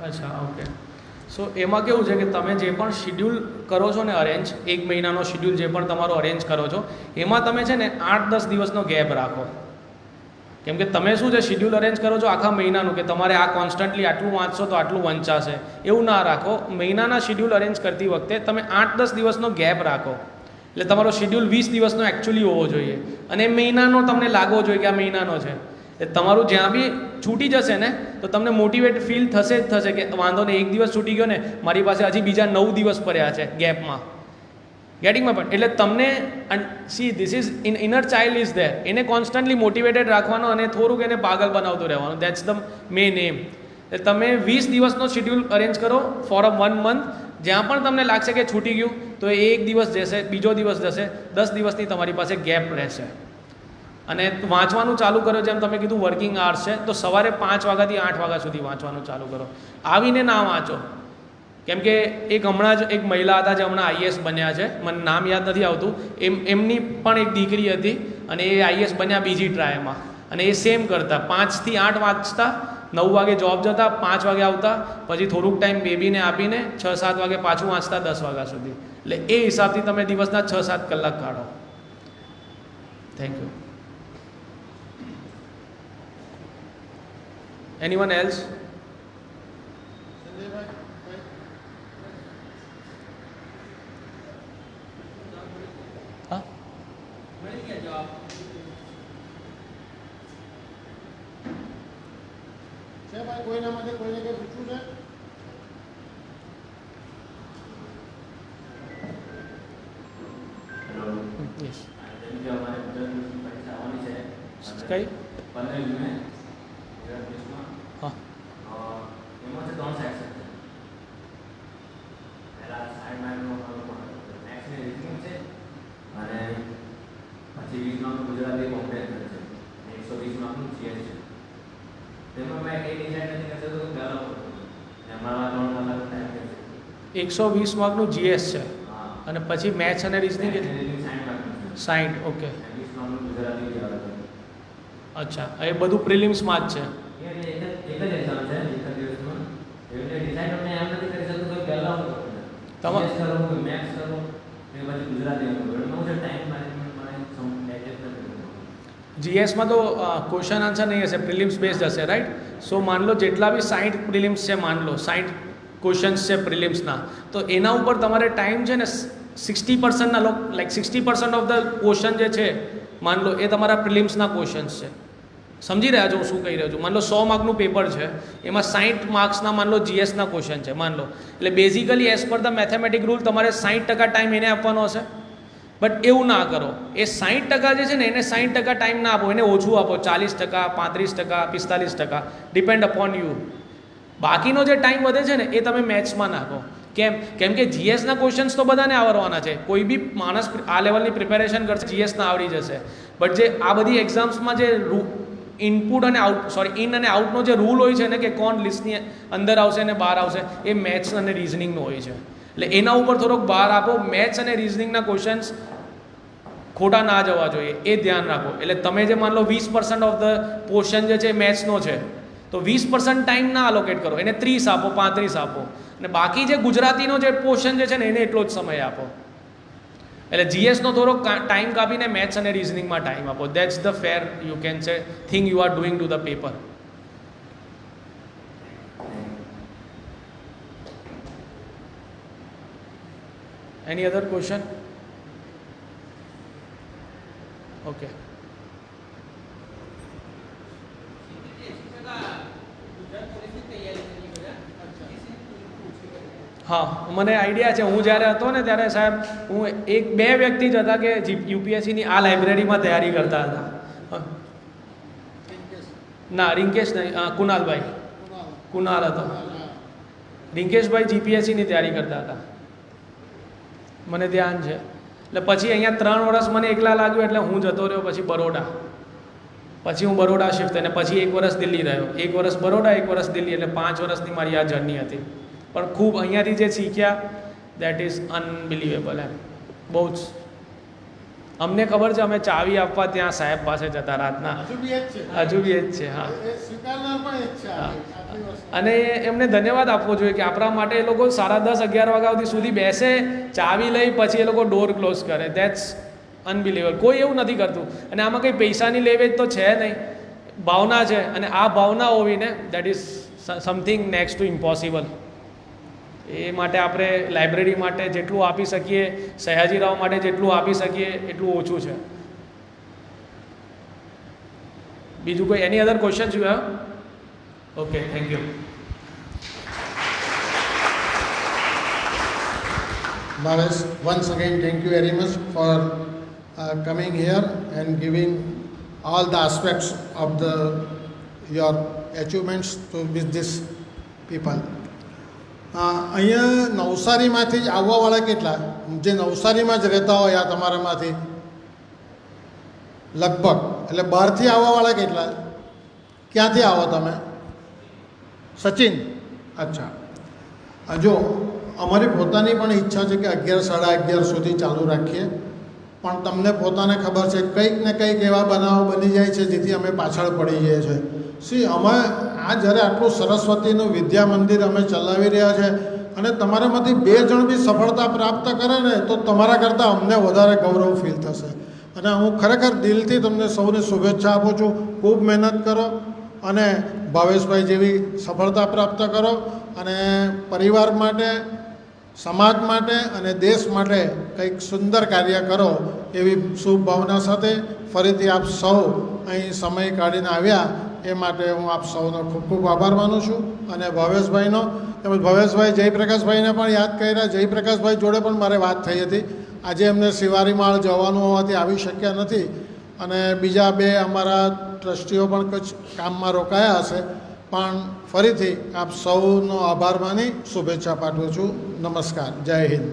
અચ્છા, ઓકે. સો એમાં કેવું છે કે તમે જે પણ શિડ્યુલ કરો છો ને અરેન્જ, એક મહિનાનો શિડ્યુલ જે પણ તમારો અરેન્જ કરો છો, એમાં તમે છે ને 8-10 દિવસનો ગેપ રાખો. કેમ કે તમે શું છે શિડ્યુલ અરેન્જ કરો છો આખા મહિનાનું, કે તમારે આ કોન્સ્ટન્ટલી આટલું વાંચશો તો આટલું વંચાશે, એવું ના રાખો. મહિનાના શિડ્યુલ અરેન્જ કરતી વખતે તમે 8-10 દિવસનો ગેપ રાખો. એટલે તમારો શિડ્યુલ 20 દિવસનો એકચ્યુઅલી હોવો જોઈએ, અને મહિનાનો તમને લાગવો જોઈએ કે આ મહિનાનો છે. એટલે તમારું જ્યાં બી છૂટી જશે ને તો તમને મોટિવેટ ફીલ થશે જ થશે કે વાંધો નહીં, એક દિવસ છૂટી ગયો ને, મારી પાસે હજી બીજા 9 દિવસ પડ્યા છે ગેપમાં. ગેટિંગમાં પણ એટલે તમને see this is inner child is there, એને કોન્સ્ટન્ટલી મોટિવેટેડ રાખવાનો અને થોડુંક એને પાગલ બનાવતું રહેવાનું. દેટ્સ ધ મેઇન એમ. એટલે તમે 20 દિવસનો શિડ્યુલ અરેન્જ કરો ફોર અ 1 મંથ. જ્યાં પણ તમને લાગશે કે છૂટી ગયું તો એ એક દિવસ જશે, બીજો દિવસ જશે, 10 દિવસની તમારી પાસે ગેપ રહેશે. અને વાંચવાનું ચાલુ કરો, જેમ તમે કીધું વર્કિંગ આર્સ છે, તો સવારે 5 વાગ્યાથી 8 વાગ્યા સુધી વાંચવાનું ચાલુ કરો. આવીને ના વાંચો. કેમ કે એક હમણાં જ એક મહિલા હતા જે હમણાં આઈએએસ બન્યા છે, મને નામ યાદ નથી આવતું, એમની પણ એક દીકરી હતી અને એ આઈએએસ બન્યા બીજી ટ્રાયમાં. અને એ સેમ કરતા, 5 થી 8 વાંચતા, 9 વાગે જોબ જતા, 5 વાગે આવતા, પછી થોડુંક ટાઈમ બેબીને આપીને 6-7 વાગે પાછું વાંચતા 10 વાગ્યા સુધી. એટલે એ હિસાબથી તમે દિવસના 6-7 કલાક કાઢો. Thank you. Anyone else? હા, છે ભાઈ કોઈના માટે કોઈને કંઈ પૂછવું છે? યસ. જેમ કે અમારે ગુજરાતની પરીક્ષા આવવાની છે કઈ? 15 જૂને ગુજરાતમાં. હા, એમાં છે 3 સેક્શન છે. પહેલા સાઈડ માર્કનો મેથ્સની રીઝનિંગ છે, અને પછી 20 માર્કનું ગુજરાતી કોમ્પ્રેન્શન છે, અને 120 માર્કનું જીએસ છે. તેમાં મેં એ ડિસાઇડ નથી કરતો તો પહેલા ને અમારા 3 કલાક ટાઈમ છે. 120 માર્કનું જીએસ છે, હા, અને પછી મેથ્સ અને રિઝનિંગ રીઝનિંગ 60 માર્કનું છે. 60. ઓકે, 20 માર્કનું ગુજરાતી બી આવે છે. અચ્છા. એ બધું પ્રિલિમ્સમાં જ છે. એક જ એક્ઝામ છે, એક જ દિવસમાં. એટલે ડિસાઇડ અમે એમ નથી કરી શકતું કે પહેલા હું તમારે કરું કે મેથ્સ કરું કે પછી ગુજરાતી કરું. એટલે હું છે ટાઈમ મેનેજમેન્ટ મને એડજસ્ટ નથી કરતો. જીએસમાં તો ક્વેશ્ચન આન્સર નહીં હશે, પ્રિલિમ્સ બેઝડ હશે, રાઈટ? સો માન લો જેટલા બી 60 પ્રિલિમ્સ છે, માન લો 60 ક્વેશ્ચન્સ છે પ્રિલિમ્સના, તો એના ઉપર તમારે ટાઈમ છે ને 60%ના લાઈક 60% ઓફ ધ ક્વેશ્ચન જે છે, માન લો એ તમારા પ્રિલિમ્સના ક્વેશ્ચન્સ છે. સમજી રહ્યા છો હું શું કહી રહ્યો છું? માન લો 100 માર્કનું પેપર છે, એમાં 60 માર્ક્સના માન લો જીએસના ક્વેશ્ચન છે, માન લો. એટલે basically as per the mathematic rule તમારે 60% ટાઈમ એને આપવાનો હશે. બટ એવું ના કરો. એ 60% જે છે ને એને 60% ટાઈમ ના આપો, એને ઓછું આપો, 40%, 35%, 45%, ડિપેન્ડ અપોન યુ. બાકીનો જે ટાઈમ વધે છે ને એ તમે મેથ્સમાં નાખો. કેમ કે જીએસના ક્વેશ્ચન્સ તો બધાને આવડવાના છે. કોઈ બી માણસ આ લેવલની પ્રિપેરેશન કરશે, જીએસના આવડી જશે. બટ જે આ બધી એક્ઝામ્સમાં જે ઇનપુટ અને ઇન અને આઉટનો જે રૂલ હોય છે ને, કે કોણ લિસ્ટની અંદર આવશે અને બહાર આવશે, એ મેથ્સ અને રિઝનિંગનો હોય છે. એટલે એના ઉપર થોડોક બહાર આપો. મેથ્સ અને રિઝનિંગના ક્વેશ્ચન્સ ખોટા ના જવા જોઈએ, એ ધ્યાન રાખો. એટલે તમે જે માન લો 20% ઓફ ધ પોર્શન જે છે મેથ્સનો છે, તો 20% ટાઈમ ના અલોકેટ કરો, એને 30 આપો, 35 આપો, અને બાકી જે ગુજરાતીનો જે પોર્શન જે છે ને એને એટલો જ સમય આપો. એટલે જીએસનો થોડો ટાઈમ કાપીને મેથ્સ અને રિઝનિંગમાં ટાઈમ આપો. That's the fair you can say thing you are doing to the paper. Any other question? Okay. હા, મને આઈડિયા છે. હું જ્યારે હતો ને ત્યારે સાહેબ, હું 1-2 વ્યક્તિ જ હતા કે યુપીએસસીની આ લાઇબ્રેરીમાં તૈયારી કરતા હતા. ના રિંકેશ નહીં, કુનાલભાઈ, કુનાલ હતો. રિંકેશભાઈ જીપીએસસીની તૈયારી કરતા હતા, મને ધ્યાન છે. એટલે પછી અહીંયા 3 વર્ષ મને એકલા લાગ્યું એટલે હું જતો રહ્યો પછી બરોડા. પછી હું બરોડા શિફ્ટ થઈને પછી 1 વર્ષ દિલ્હી રહ્યો, 1 વર્ષ બરોડા, 1 વર્ષ દિલ્હી, એટલે 5 વર્ષની મારી આ જર્ની હતી. પણ ખૂબ અહીંયાથી જે શીખ્યા દેટ ઇઝ અનબિલિવેબલ એમ. બહુ જ અમને ખબર છે અમે ચાવી આપવા ત્યાં સાહેબ પાસે જતા રાતના, હજુ બી એ જ છે. હા, અને એમને ધન્યવાદ આપવો જોઈએ કે આપણા માટે એ લોકો 10:30-11 વાગ્યા સુધી બેસે, ચાવી લઈ પછી એ લોકો ડોર ક્લોઝ કરે. That's unbelievable. કોઈ એવું નથી કરતું. અને આમાં કંઈ પૈસાની લેવેજ તો છે નહીં, ભાવના છે. અને આ ભાવના હોવીને that is something next to impossible. એ માટે આપણે લાઇબ્રેરી માટે જેટલું આપી શકીએ, સયાજીરાવ માટે જેટલું આપી શકીએ એટલું ઓછું છે. બીજું કોઈ any other question you have? Okay, thank you. Bhavesh, once again, thank you very much for coming here and giving all the aspects of your achievements to with these people. અહીંયા નવસારીમાંથી જ આવવાવાળા કેટલા, જે નવસારીમાં જ રહેતા હોય આ તમારામાંથી લગભગ, એટલે બહારથી આવવાવાળા કેટલા, ક્યાંથી આવો તમે? સચિન, અચ્છા. જો અમારી પોતાની પણ ઈચ્છા છે કે 11-11:30 સુધી ચાલુ રાખીએ, પણ તમને પોતાને ખબર છે કંઈક ને કંઈક એવા બનાવો બની જાય છે જેથી અમે પાછળ પડી જઈએ છીએ. અમે આ જ્યારે આટલું સરસ્વતીનું વિદ્યા મંદિર અમે ચલાવી રહ્યા છે અને તમારામાંથી 2 જણ બી સફળતા પ્રાપ્ત કરે ને તો તમારા કરતાં અમને વધારે ગૌરવ ફીલ થશે. અને હું ખરેખર દિલથી તમને સૌને શુભેચ્છા આપું છું. ખૂબ મહેનત કરો અને ભાવેશભાઈ જેવી સફળતા પ્રાપ્ત કરો અને પરિવાર માટે, સમાજ માટે અને દેશ માટે કંઈક સુંદર કાર્ય કરો એવી શુભ ભાવના સાથે ફરીથી આપ સૌ અહીં સમય કાઢીને આવ્યા એ માટે હું આપ સૌનો ખૂબ ખૂબ આભાર માનું છું. અને ભાવેશભાઈનો તેમજ ભાવેશભાઈ જયપ્રકાશભાઈને પણ યાદ કર્યા. જયપ્રકાશભાઈ જોડે પણ મારે વાત થઈ હતી. આજે એમને શિવારીમાળ જવાનું હોવાથી આવી શક્યા નથી અને બીજા 2 અમારા ટ્રસ્ટીઓ પણ કચ્છ કામમાં રોકાયા હશે. પણ ફરીથી આપ સૌનો આભાર માની શુભેચ્છા પાઠવું છું. નમસ્કાર, જય હિન્દ.